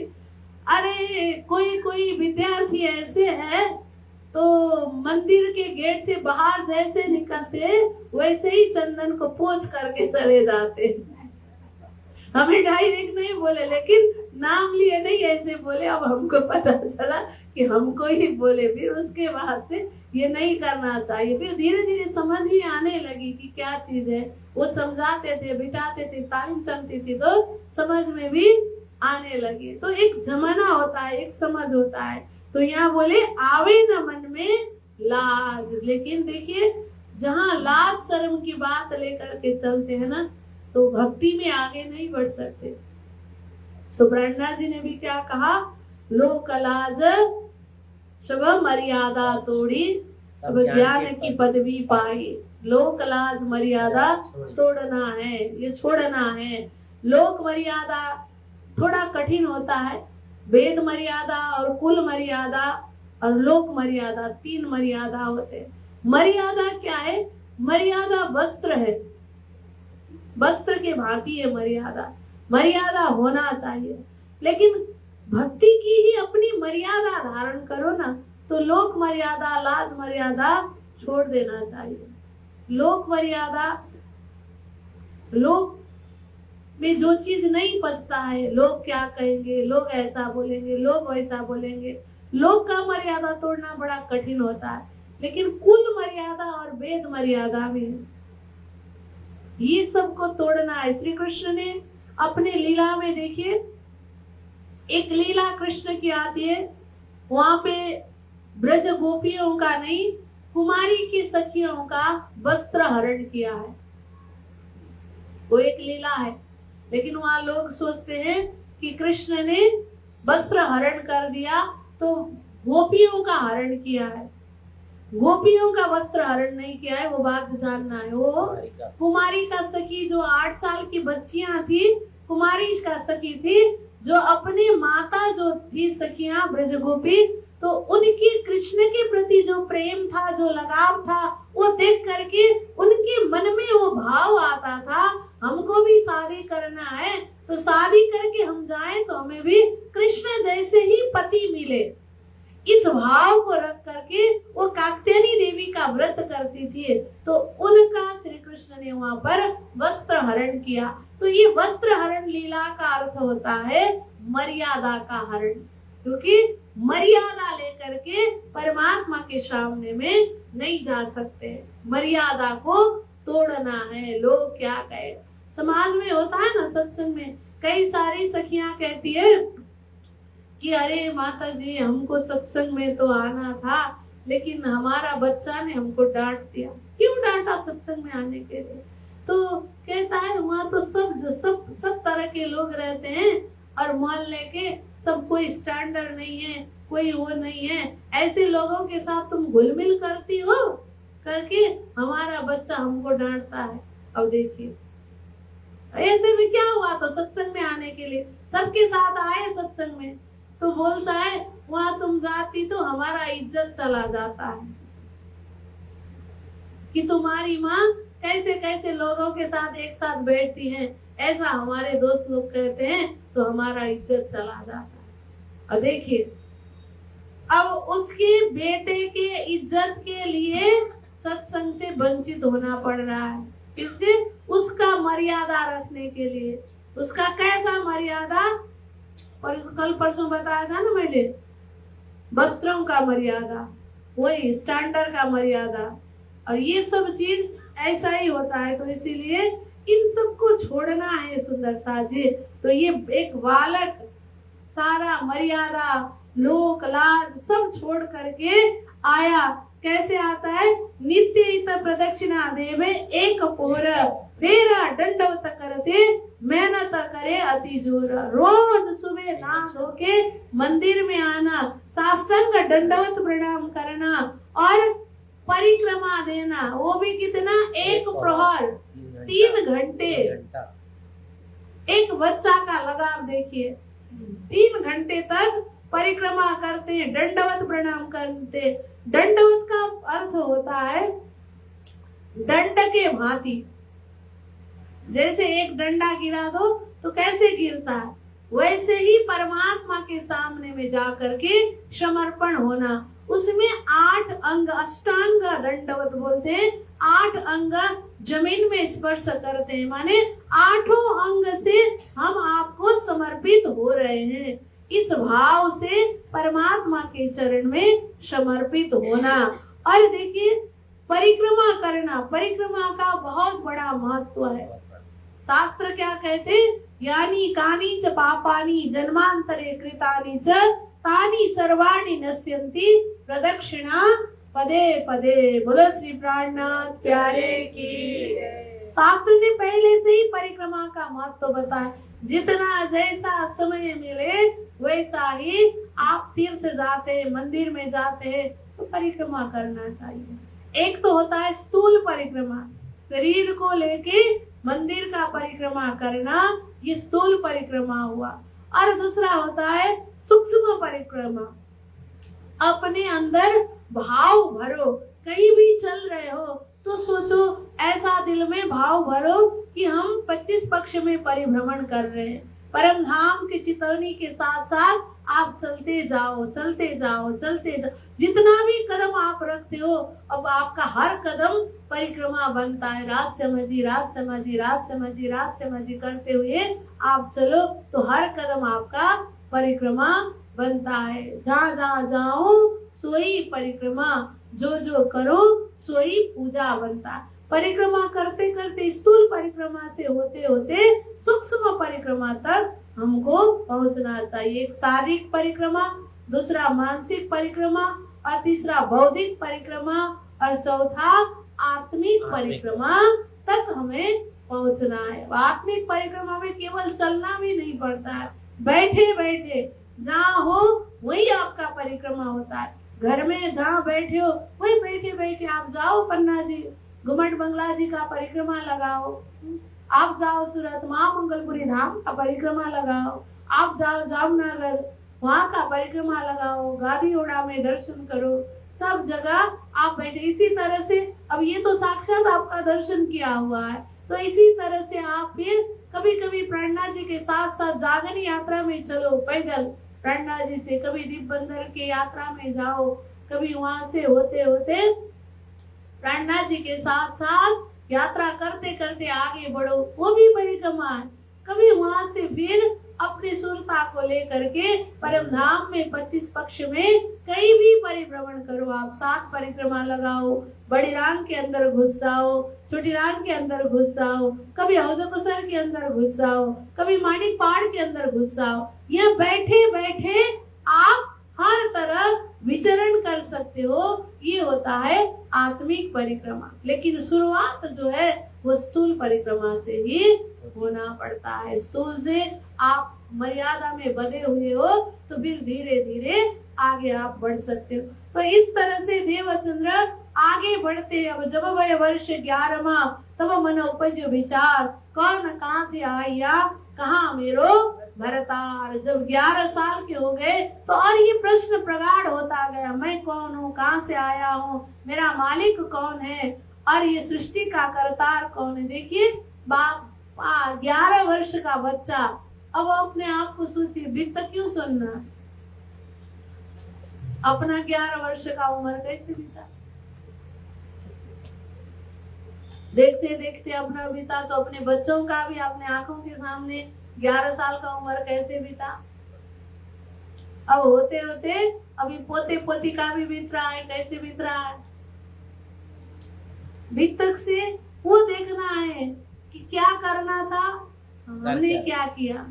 अरे कोई विद्यार्थी ऐसे है तो मंदिर के गेट से बाहर जैसे निकलते वैसे ही चंदन को पोंछ करके चले जाते। हमें डायरेक्ट नहीं बोले, लेकिन नाम लिए नहीं, ऐसे बोले। अब हमको पता चला कि हमको ही बोले, फिर उसके बाद से ये नहीं करना चाहिए। फिर धीरे धीरे समझ भी आने लगी कि क्या चीज है, वो समझाते थे, बिठाते थे, तालीम चलती थी तो समझ में भी आने लगी। तो एक जमाना होता है, एक समझ होता है। तो यहाँ बोले आवे न मन में लाज। लेकिन देखिए जहाँ लाज शर्म की बात लेकर के चलते हैं ना, तो भक्ति में आगे नहीं बढ़ सकते। तो ब्रह्मनाथ जी ने भी क्या कहा, लोक लाज सब मर्यादा तोड़ी, अब ज्ञान की पदवी पाई। लोक लाज मर्यादा तोड़ना है, ये छोड़ना है। लोक मर्यादा थोड़ा कठिन होता है, वेद मर्यादा और कुल मर्यादा और लोक मर्यादा, 3 मर्यादा होते हैं। मर्यादा क्या है? मर्यादा वस्त्र है, वस्त्र के भांति है मर्यादा। मर्यादा होना चाहिए, लेकिन भक्ति की ही अपनी मर्यादा धारण करो ना, तो लोक मर्यादा, लाज मर्यादा छोड़ देना चाहिए। लोक मर्यादा, लोक में जो चीज नहीं पचता है, लोग क्या कहेंगे, लोग ऐसा बोलेंगे, लोग वैसा बोलेंगे, लोग का मर्यादा तोड़ना बड़ा कठिन होता है। लेकिन कुल मर्यादा और वेद मर्यादा भी है, ये सबको तोड़ना है। श्री कृष्ण ने अपने लीला में देखिए, एक लीला कृष्ण की आती है, वहां पे ब्रज गोपियों का नहीं, कुमारी की सखियों का वस्त्र हरण किया है। वो एक लीला है, लेकिन वहां लोग सोचते हैं कि कृष्ण ने वस्त्र हरण कर दिया तो गोपियों का हरण किया है। गोपियों का वस्त्र हरण नहीं किया है, वो बात जानना है। वो कुमारी का सखी, जो 8 साल की बच्चियां थी, कुमारी का सखी थी, जो अपनी माता जो थी सखियां ब्रज गोपी, तो उनकी कृष्ण के प्रति जो प्रेम था, जो लगाव था, वो देख करके उनके मन में वो भाव आता था, हमको भी शादी करना है, तो शादी करके हम जाएं तो हमें भी कृष्ण जैसे ही पति मिले। इस भाव को रख करके वो कात्यायनी देवी का व्रत करती थी, तो उनका श्री कृष्ण ने वहां पर वस्त्र हरण किया। तो ये वस्त्र हरण लीला का अर्थ होता है मर्यादा का हरण, क्योंकि मर्यादा लेकर के परमात्मा के सामने में नहीं जा सकते। मर्यादा को तोड़ना है। लोग क्या कहे, समाज में होता है ना, सत्संग में कई सारी सखियां कहती है कि अरे माता जी, हमको सत्संग में तो आना था, लेकिन हमारा बच्चा ने हमको डांट दिया। क्यों डांटा सत्संग में आने के लिए? तो कहता है वहाँ तो सब तरह के लोग रहते हैं, और मोहल्ले के सब कोई स्टैंडर्ड नहीं है, कोई वो नहीं है, ऐसे लोगों के साथ तुम घुल मिल करती हो करके हमारा बच्चा हमको डांटता है। अब देखिए ऐसे में क्या हुआ, तो सत्संग में आने के लिए सबके साथ आए सत्संग में, तो बोलता है वहां तुम जाती तो हमारा इज्जत चला जाता है, कि तुम्हारी माँ कैसे कैसे लोगों के साथ एक साथ बैठती हैं, ऐसा हमारे दोस्त लोग कहते हैं, तो हमारा इज्जत चला जाता है। और देखिए अब उसके बेटे के इज्जत के लिए सत्संग से वंचित होना पड़ रहा है। इससे उसका मर्यादा रखने के लिए, उसका कैसा मर्यादा, और कल परसों बताया था ना मैंने, वस्त्रों का मर्यादा, वही स्टैंडर्ड का मर्यादा, और ये सब चीज ऐसा ही होता है। तो इसीलिए इन सबको छोड़ना है सुंदर साजी। तो ये एक बालक सारा मर्यादा, लोक लाज सब छोड़ करके आया। कैसे आता है? नित्य इत प्रदक्षिणा देवे एक पोर, फेरा दंडवत करते मेहनत करे अति जोर। रोज सुबह नहा धो के मंदिर में आना, साष्टांग दंडवत प्रणाम करना और परिक्रमा देना, वो भी कितना, एक प्रहर 3 घंटे। एक बच्चा का लगाव देखिए, 3 घंटे तक परिक्रमा करते हैं, दंडवत प्रणाम करते। दंडवत का अर्थ होता है दंड के भांति, जैसे एक डंडा गिरा दो तो कैसे गिरता है, वैसे ही परमात्मा के सामने में जाकर के समर्पण होना। उसमें 8 अंग, अष्टांग दंडवत बोलते हैं, 8 अंग जमीन में स्पर्श करते हैं, माने 8 अंग से हम आपको समर्पित हो रहे हैं। इस भाव से परमात्मा के चरण में समर्पित होना। और देखिए परिक्रमा करना, परिक्रमा का बहुत बड़ा महत्व है। शास्त्र क्या कहते, यानी कानी च पापानी जन्मांतरे कृतानि च तानि सर्वाणि नश्यन्ति प्रदक्षिणा पदे पदे। बोलो श्री प्राणनाथ प्यारे की। शास्त्र ने पहले से ही परिक्रमा का महत्व बताया, जितना जैसा समय मिले वैसा ही आप तीर्थ जाते हैं, मंदिर में जाते हैं, तो परिक्रमा करना चाहिए। एक तो होता है स्थूल परिक्रमा, शरीर को लेके मंदिर का परिक्रमा करना, ये स्थूल परिक्रमा हुआ। और दूसरा होता है सूक्ष्म परिक्रमा। अपने अंदर भाव भरो, कहीं भी चल रहे हो तो सोचो, ऐसा दिल में भाव भरो कि हम 25 पक्ष में परिभ्रमण कर रहे हैं, परम धाम की चितौनी के साथ साथ आप चलते जाओ चलते जाओ चलते जाओ। जितना भी कदम आप रखते हो अब आपका हर कदम परिक्रमा बनता है। राज समझी राज समझी राज समझी राज समझी करते हुए आप चलो तो हर कदम आपका परिक्रमा बनता है। जहाँ जहाँ जाओ सोई परिक्रमा, जो जो करो सोई पूजा बनता है। परिक्रमा करते करते स्थूल परिक्रमा से होते होते सूक्ष्म परिक्रमा तक हमको पहुंचना चाहिए। एक शारीरिक परिक्रमा, दूसरा मानसिक परिक्रमा और तीसरा बौद्धिक परिक्रमा और चौथा आत्मिक परिक्रमा तक हमें पहुंचना है। आत्मिक परिक्रमा में केवल चलना भी नहीं पड़ता है, बैठे बैठे जहाँ हो वही आपका परिक्रमा होता है। घर में जहाँ बैठे हो वही बैठे बैठे आप जाओ पन्ना जी घुमट बंगला जी का परिक्रमा लगाओ, आप जाओ सूरत महामंगलपुरी धाम का परिक्रमा लगाओ, आप जाओ जामनगर वहाँ का परिक्रमा लगाओ, गादीओड़ा में दर्शन करो, सब जगह आप बैठे। इसी तरह से अब ये तो साक्षात आपका दर्शन किया हुआ है, तो इसी तरह से आप फिर कभी कभी प्रेरणा जी के साथ साथ जागरण यात्रा में चलो पैदल प्रेरणा जी से, कभी दीप बंदर के यात्रा में जाओ, कभी वहां से होते होते प्रेरणा जी के साथ साथ यात्रा करते करते आगे बढ़ो, वो भी परिक्रमा है। कभी वहां से फिर अपनी सुरता को लेकर के परम धाम में 25 पक्ष में कहीं भी परिभ्रमण करो। आप 7 परिक्रमा लगाओ, बड़ी राम के अंदर घुस जाओ, छोटी राम के अंदर घुस जाओ, कभी हौजकुसर के अंदर घुस जाओ, कभी मानिक पहाड़ के अंदर घुस जाओ। यहाँ बैठे बैठे आप हर तरफ विचरण कर सकते हो। ये होता है आत्मिक परिक्रमा। लेकिन शुरुआत जो है वो स्थूल परिक्रमा से ही होना पड़ता है। स्थूल से आप मर्यादा में बंधे हुए हो तो फिर धीरे धीरे आगे आप बढ़ सकते हो। तो इस तरह से देवचंद्र आगे बढ़ते। अब जब वह वर्ष 11वां तब मन उपज विचार, कौन कहाँ से आया कहाँ मेरो भरतार। जब 11 साल के हो गए तो और ये प्रश्न प्रगाढ़ होता गया, मैं कौन हूँ, कहाँ से आया हूँ, मेरा मालिक कौन है और ये सृष्टि का करतार कौन है। देखिए 11 वर्ष का बच्चा अब अपने आप को सोचिए बीत क्यों सुनना, अपना 11 वर्ष का उम्र कैसे बीता। देखते देखते अपना बीता तो अपने बच्चों का भी अपने आंखों के सामने 11 साल का उम्र कैसे बीता। अब होते होते अभी पोते पोती का भी बीत रहा है, कैसे बीत रहा है। बीतक से वो देखना है कि क्या करना था, हमने क्या किया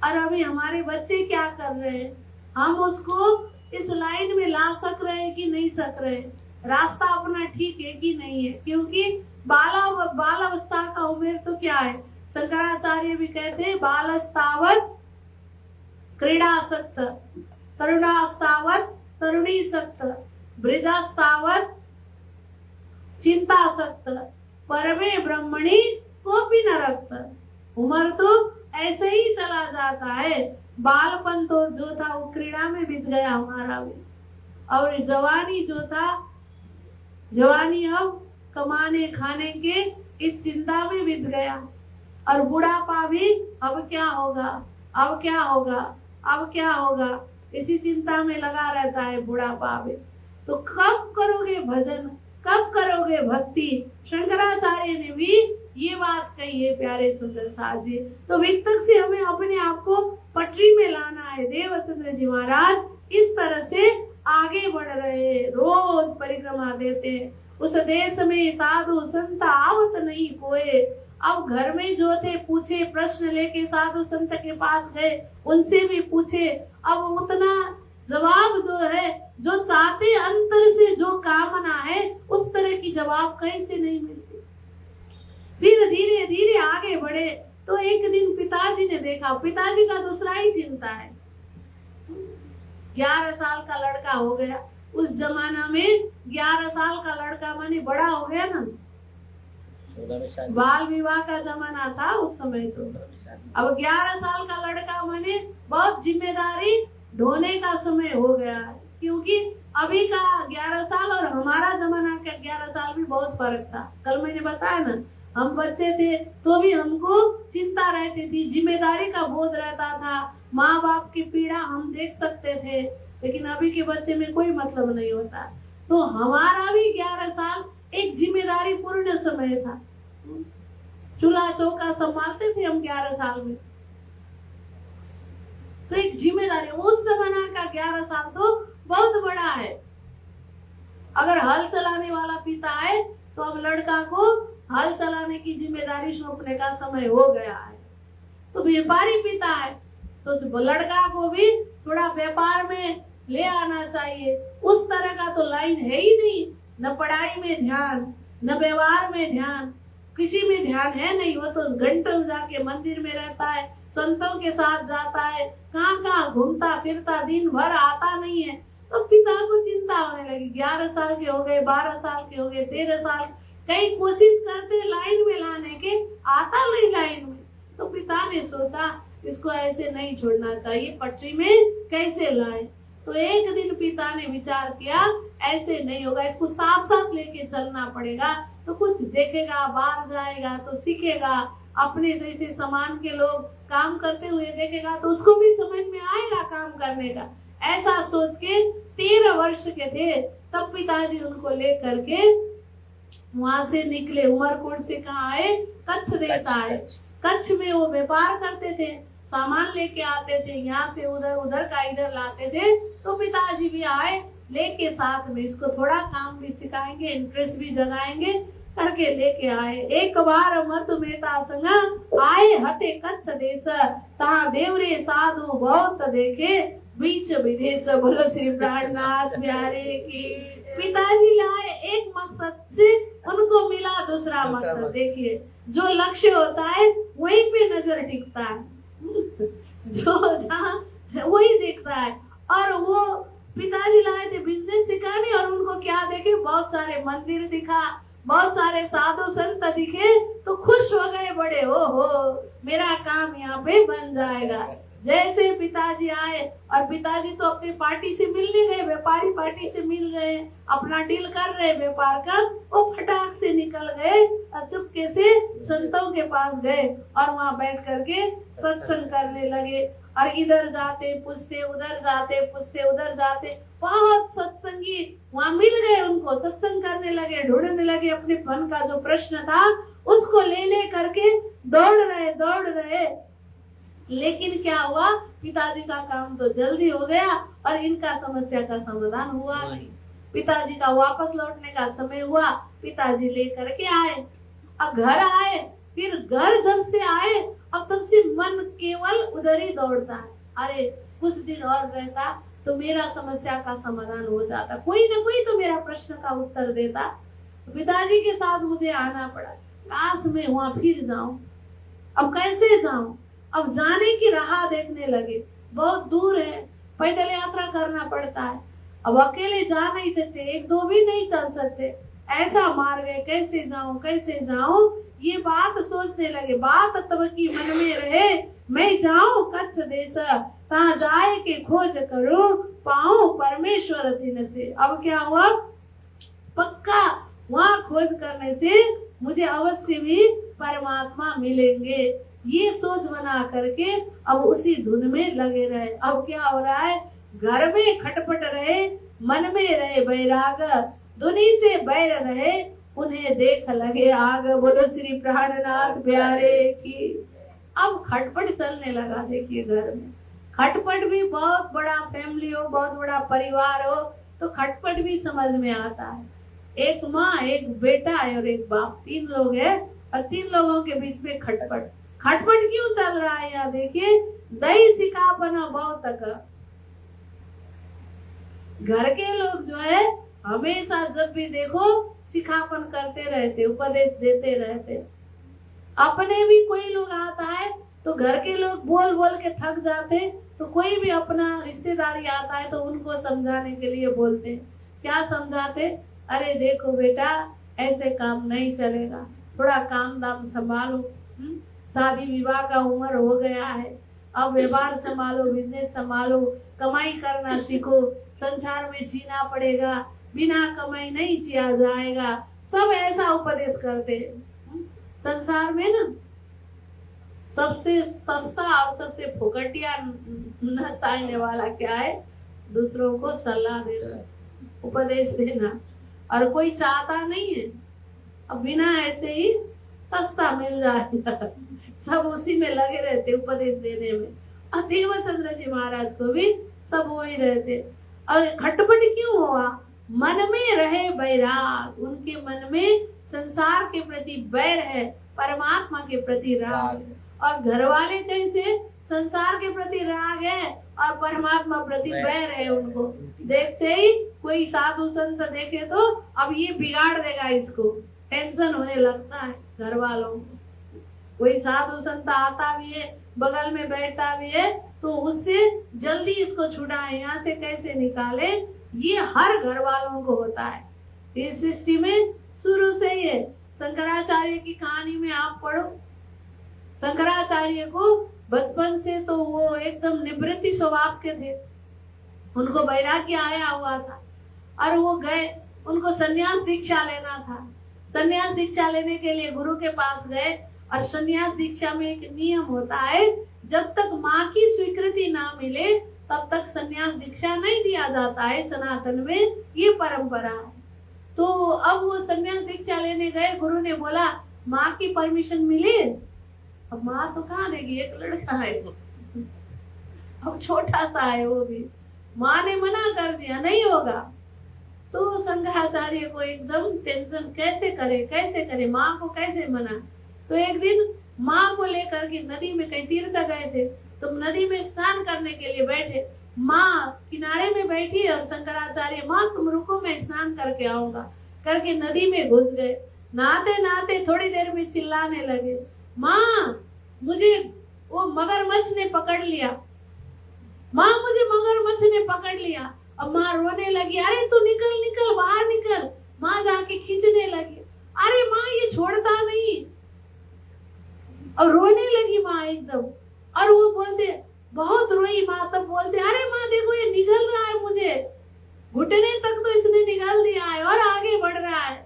और अभी हमारे बच्चे क्या कर रहे हैं, हम उसको इस लाइन में ला सक रहे हैं कि नहीं सक रहे, रास्ता अपना ठीक है कि नहीं है। क्योंकि बाल अवस्था का उम्र तो क्या है, शंकराचार्य भी कहते हैं बालस्तावत क्रीडासक्त, तरुणास्तावत तरुणीसक्त, वृद्धास्तावत चिंतासक्त, परमे ब्रह्मणि कोपी न रक्त। उम्र तो ऐसे ही चला जाता है। बालपन तो जो था वो क्रीड़ा में बीत गया हमारा भी, और जवानी जो था, जवानी अब कमाने खाने के इस चिंता में बीत गया, और बुढ़ापा भी अब क्या होगा, अब क्या होगा, अब क्या होगा, इसी चिंता में लगा रहता है बुढ़ापा भी। तो कब करोगे भजन, कब करोगे भक्ति। शंकराचार्य ने भी ये बात कही है प्यारे सुंदर साथ जी। तो वितक से हमें अपने आप को पटरी में लाना है। देवचंद्र जी महाराज इस तरह से आगे बढ़ रहे हैं, रोज परिक्रमा देते हैं। उस देश में साधु संत आवत नहीं कोई। अब घर में जो थे पूछे, प्रश्न लेके साधु संत के पास गए, उनसे भी पूछे। अब उतना जवाब जो है, जो चाहते अंतर से जो कामना है, उस तरह की जवाब कैसे नहीं मिलती। फिर धीरे धीरे आगे बढ़े तो एक दिन पिताजी ने देखा, पिताजी का दूसरा ही चिंता है। 11 साल का लड़का हो गया। उस जमाना में 11 साल का लड़का माने बड़ा हो गया ना, बाल विवाह का जमाना था उस समय। तो अब 11 साल का लड़का माने बहुत जिम्मेदारी ढोने का समय हो गया है। क्योंकि अभी का 11 साल और हमारा जमाना का 11 साल भी बहुत फर्क था। कल मैंने बताया ना, हम बच्चे थे तो भी हमको चिंता रहती थी, जिम्मेदारी का बोध रहता था, माँ बाप की पीड़ा हम देख सकते थे। लेकिन अभी के बच्चे में कोई मतलब नहीं होता। तो हमारा भी 11 साल एक जिम्मेदारी पूर्ण समय था। चूल्हा चौका संभालते थे हम 11 साल में, तो एक जिम्मेदारी उस जमाना का 11 साल तो बहुत बड़ा है। अगर हल चलाने वाला पिता है तो अब लड़का को हल चलाने की जिम्मेदारी सौंपने का समय हो गया है। तो व्यापारी पिता है तो लड़का को भी थोड़ा व्यापार में ले आना चाहिए। उस तरह का तो लाइन है ही नहीं, न पढ़ाई में ध्यान, न व्यवहार में ध्यान, किसी में ध्यान है नहीं। वो तो घंटों जाके मंदिर में रहता है, संतों के साथ जाता है, कहाँ कहाँ घूमता फिरता, दिन भर आता नहीं है। तो पिता को चिंता होने लगी, 11 साल के हो गए, 12 साल के हो गए, 13 साल, कई कोशिश करते लाइन में लाने के, आता नहीं लाइन में। तो पिता ने सोचा इसको ऐसे नहीं छोड़ना चाहिए, पटरी में कैसे लाए। तो एक दिन पिता ने विचार किया ऐसे नहीं होगा, इसको साथ साथ लेके चलना पड़ेगा, तो कुछ देखेगा, बाहर जाएगा तो सीखेगा, अपने जैसे समान के लोग काम करते हुए देखेगा तो उसको भी समझ में आएगा काम करने का। ऐसा सोच के 13 वर्ष के थे तब पिताजी उनको लेकर के वहां से निकले। उमरकोट से कहाँ आए? कच्छ देश आए। कच्छ में वो व्यापार करते थे, सामान लेके आते थे, यहाँ से उधर, उधर का इधर लाते थे। तो पिताजी भी आए लेके साथ में, इसको थोड़ा काम भी सिखाएंगे, इंटरेस्ट भी जगाएंगे करके लेके आए। एक बार मत मेता संग आए हते कच्छ देश, ता देवरे साधु बहुत देखे, बीच विदेश। बोलो श्री प्राणनाथ प्यारे की। पिताजी लाए एक मकसद से, उनको मिला दूसरा मकसद। देखिए जो लक्ष्य होता है वहीं पे नजर टिकता है, जो जहाँ वही दिखता है। और वो पिताजी लाए थे बिजनेस सिखाने, और उनको क्या देखे, बहुत सारे मंदिर दिखा, बहुत सारे साधु संत दिखे, तो खुश हो गए बड़े, हो मेरा काम यहाँ पे बन जाएगा। जैसे पिताजी आए, और पिताजी तो अपनी पार्टी से मिलने गए, व्यापारी पार्टी से मिल गए, अपना डील कर रहे व्यापार का, वो फटाक से निकल गए और चुपके से संतों के पास गए और वहाँ बैठ करके सत्संग करने लगे। और इधर जाते पूछते, उधर जाते पूछते, उधर जाते, बहुत सत्संगी वहाँ मिल गए, उनको सत्संग करने लगे, ढूंढने लगे। अपने मन का जो प्रश्न था उसको ले करके दौड़ रहे। लेकिन क्या हुआ, पिताजी का काम तो जल्दी हो गया और इनका समस्या का समाधान हुआ नहीं। पिताजी का वापस लौटने का समय हुआ, पिताजी लेकर के आए। अब घर आए, फिर घर जब से आए, अब तब से मन केवल उधर ही दौड़ता है, अरे कुछ दिन और रहता तो मेरा समस्या का समाधान हो जाता, कोई ना कोई तो मेरा प्रश्न का उत्तर देता। पिताजी के साथ मुझे आना पड़ा, काश मैं वहां फिर जाऊं। अब कैसे जाऊं? अब जाने की राह देखने लगे, बहुत दूर है, पैदल यात्रा करना पड़ता है, अब अकेले जा नहीं सकते, एक दो भी नहीं चल सकते, ऐसा मार्ग है, कैसे जाऊं, ये बात सोचने लगे। बात तब की मन में रहे, मैं जाऊं कच्छ देश, तहाँ जाए के खोज करूं, पाऊं परमेश्वर दिन से। अब क्या हुआ, पक्का वहाँ खोज करने से मुझे अवश्य भी परमात्मा मिलेंगे, ये सोच बना करके अब उसी धुन में लगे रहे। अब क्या हो रहा है, घर में खटपट रहे, मन में रहे बैराग, दुनी से बैर रहे, उन्हें देख लगे आग। बोलो श्री प्राणनाथ प्यारे की। अब खटपट चलने लगा। देखिए घर में खटपट भी, बहुत बड़ा फैमिली हो, बहुत बड़ा परिवार हो तो खटपट भी समझ में आता है। एक माँ, एक बेटा है और एक बाप, 3 लोग है, और 3 लोगों के बीच में खटपट क्यों चल रहा है? यहाँ देखिए, दही सिकापना बहुत तक। घर के लोग जो है हमेशा जब भी देखो सिखापन करते रहते, उपदेश देते रहते। अपने भी कोई लोग आता है तो घर के लोग बोल बोल के थक जाते, तो कोई भी अपना रिश्तेदारी आता है तो उनको समझाने के लिए बोलते। क्या समझाते? अरे देखो बेटा, ऐसे काम नहीं चलेगा, थोड़ा काम दाम संभालो, शादी विवाह का उम्र हो गया है, अब व्यवहार संभालो, बिजनेस संभालो, कमाई करना सीखो, संसार में जीना पड़ेगा, बिना कमाई नहीं जिया जाएगा। सब ऐसा उपदेश करते हैं। संसार में ना सबसे सस्ता और सबसे फुकटिया नचाने वाला क्या है? दूसरों को सलाह देना, उपदेश देना। और कोई चाहता नहीं है अब बिना ऐसे ही सस्ता मिल जाएगा, सब उसी में लगे रहते उपदेश देने में। और देवचंद्र जी महाराज को भी सब वही रहते। और खटपट क्यों हुआ? मन में रहे बैराग, उनके मन में संसार के प्रति बैर है, परमात्मा के प्रति राग है। और घर वाले कैसे? संसार के प्रति राग है और परमात्मा प्रति बैर है। उनको देखते ही कोई साधु संत देखे तो अब ये बिगाड़ देगा इसको, टेंशन होने लगता है घर वालों को। कोई साधु संत आता भी है, बगल में बैठता भी है, तो उससे जल्दी इसको छुड़ाए, यहाँ से कैसे निकाले, ये हर घर वालों को होता है। इस सृष्टि में शुरू से ही है। शंकराचार्य की कहानी में आप पढ़ो, शंकराचार्य को बचपन से तो वो एकदम निवृत्ति स्वभाव के थे, उनको वैराग्य आया हुआ था और वो गए, उनको संन्यास दीक्षा लेना था। संन्यास दीक्षा लेने के लिए गुरु के पास गए और संन्यास दीक्षा में एक नियम होता है, जब तक माँ की स्वीकृति ना मिले तब तक संन्यास दीक्षा नहीं दिया जाता है। सनातन में ये परंपरा है। तो अब वो संन्यास दीक्षा लेने गए, गुरु ने बोला माँ की परमिशन मिले। अब माँ तो कहाँ देगी, एक लड़का है अब छोटा सा है वो भी, माँ ने मना कर दिया नहीं होगा। तो शंकराचार्य को एकदम टेंशन, कैसे करे माँ को कैसे मना। तो एक दिन माँ को लेकर के नदी में कहीं तीर्थ गए थे, तो नदी में स्नान करने के लिए बैठे, माँ किनारे में बैठी और शंकराचार्य माँ तुम रुको मैं स्नान करके आऊंगा करके नदी में घुस गए। नहाते नहाते थोड़ी देर में चिल्लाने लगे, माँ मुझे वो मगरमच्छ ने पकड़ लिया, माँ मुझे मगरमच्छ ने पकड़ लिया। अब माँ रोने लगी, अरे तू निकल निकल बाहर निकल। माँ जाके खींचने लगी, अरे माँ ये छोड़ता नहीं। और रोने लगी माँ एकदम, और वो बोलते बहुत रोई माँ, तब बोलते अरे माँ देखो ये निगल रहा है मुझे, घुटने तक तो इसने निकाल दिया है और आगे बढ़ रहा है।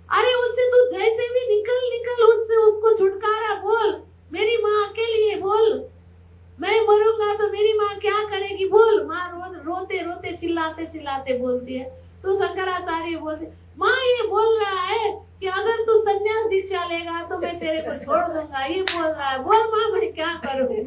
अरे उससे तू जैसे भी निकल निकल, उससे उसको छुटकारा बोल, मेरी माँ अकेली है बोल, मैं मरूंगा तो मेरी माँ क्या करेगी बोल। माँ रोते रोते चिल्लाते चिल्लाते बोलती है। तो शंकराचार्य बोलते माँ ये बोल रहा है कि अगर तू संन्यास दीक्षा लेगा तो मैं तेरे को छोड़ दूंगा, ये बोल रहा है, बोल माँ मैं क्या करूँ।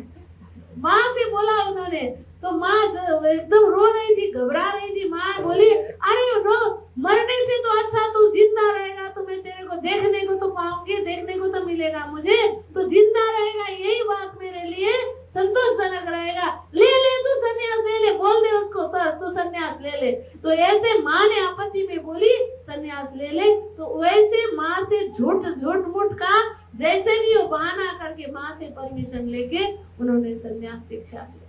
माँ से बोला उन्होंने, तो माँ एकदम रो रही थी, घबरा रही थी। माँ बोली अरे रो, मरने से तो अच्छा तू जिंदा रहेगा तो मैं तेरे को देखने को तो पाऊंगी, देखने को तो मिलेगा मुझे, तो जिंदा रहेगा यही बात मेरे लिए संतोषजनक रहेगा। ले ले तू संन्यास ले ले, बोल दे उसको तो तू संन्यास ले ले। तो ऐसे माँ ने आपत्ति में बोली संन्यास ले ले, तो वैसे माँ से झूठ मूठ का जैसे भी वो बहाना करके माँ से परमिशन लेके उन्होंने संन्यास दीक्षा ली।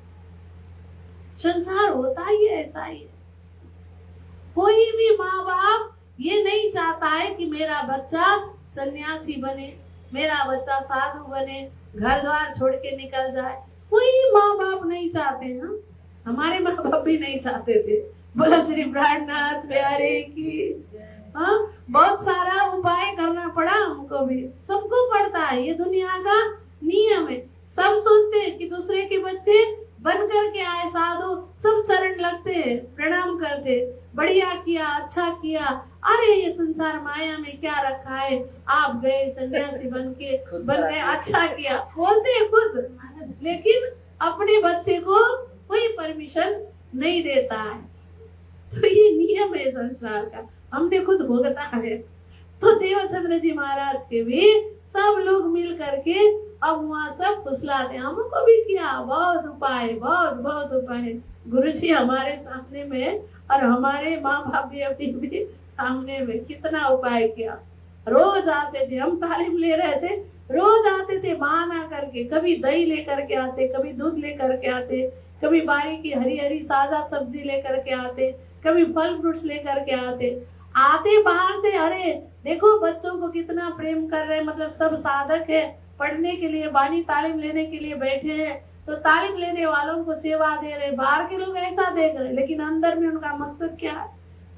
संसार होता ही ऐसा ही है। कोई भी माँ बाप ये नहीं चाहता है कि मेरा बच्चा सन्यासी बने, मेरा बच्चा साधु बने, घर द्वार छोड़ के निकल जाए। कोई माँ बाप नहीं चाहते ना, हमारे माँ बाप भी नहीं चाहते थे। बोलो श्री प्राणनाथ प्यारे की। हाँ, बहुत सारा उपाय करना पड़ा हमको भी, सबको पड़ता है, ये दुनिया का नियम है। सब सोचते हैं कि दूसरे के बच्चे बन करके आए साधु, सब चरण लगते हैं, प्रणाम करते, बढ़िया किया, अच्छा किया, अरे ये संसार माया में क्या रखा है, आप गए सन्यासी बन गए, अच्छा किया, बोलते हैं खुद, लेकिन अपने बच्चे को कोई परमिशन नहीं देता है। तो ये नियम है संसार का, हमने खुद भुगता है। तो देवचंद्र जी महाराज के भी सब लोग मिल करके अब वहाँ सब फुसलाते, हमको भी किया बहुत उपाय, बहुत उपाय। गुरु जी हमारे सामने में और हमारे माँ बाप भी अभी भी सामने में कितना उपाय किया। रोज आते थे, हम तालीम ले रहे थे, रोज आते थे बहाना करके, कभी दही लेकर के आते, कभी दूध लेकर के आते, कभी बारी की हरी हरी ताजा सब्जी लेकर के आते, कभी फल फ्रूट्स लेकर के आते बाहर से, अरे देखो बच्चों को कितना प्रेम कर रहे हैं, मतलब सब साधक है, पढ़ने के लिए बानी तालीम लेने के लिए बैठे हैं, तो तालीम लेने वालों को सेवा दे रहे। बाहर के लोग ऐसा देख रहे, लेकिन अंदर में उनका मकसद क्या है,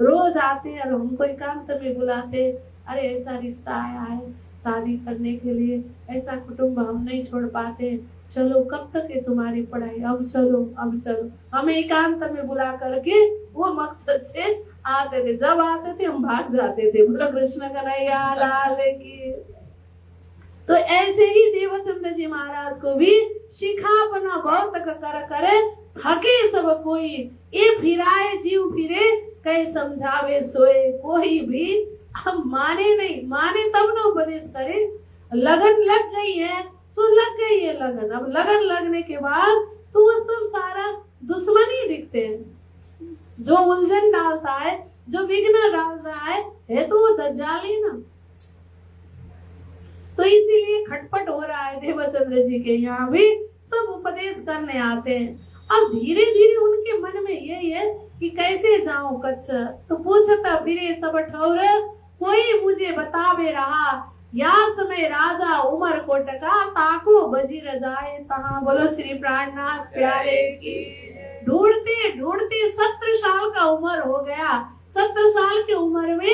रोज आते और हमको एकांत में बुलाते, अरे ऐसा रिश्ता आया है, शादी करने के लिए, ऐसा कुटुंब हम नहीं छोड़ पाते, चलो कब तक है तुम्हारी पढ़ाई, अब चलो अब चलो। हमें एकांत में बुला करके वो मकसद से आते थे, जब आते थे हम भाग जाते थे। बोलो कृष्ण कन्हैया लाल की। तो ऐसे ही देवचंद्र जी महाराज को भी शिखापना बहुत कर करे थके सब कोई, ये फिराए जीव फिरे कई समझावे सोए। कोई भी हम माने नहीं, माने तब ना उपदेश करे। लगन लग गई है तो लग गई है लगन। अब लगन लगने के बाद तो वो सब सारा दुश्मनी दिखते हैं। जो उलझन डालता है, जो विघ्न डालता है तो वो दज्जाली ना। तो इसीलिए खटपट हो रहा है देवचंद्र जी के यहाँ भी, सब उपदेश करने आते हैं। अब धीरे धीरे उनके मन में यही है कि कैसे जाऊं कच्छ। तो पूछता फिरे सब ठौर, कोई मुझे बतावे रहा, या समय राजा उमर कोटका, ताको बजीर जाए तहाँ। बोलो श्री प्राणनाथ प्यारे की। ढूंढते ढूंढते 17 साल का उम्र हो गया। 17 साल की उम्र में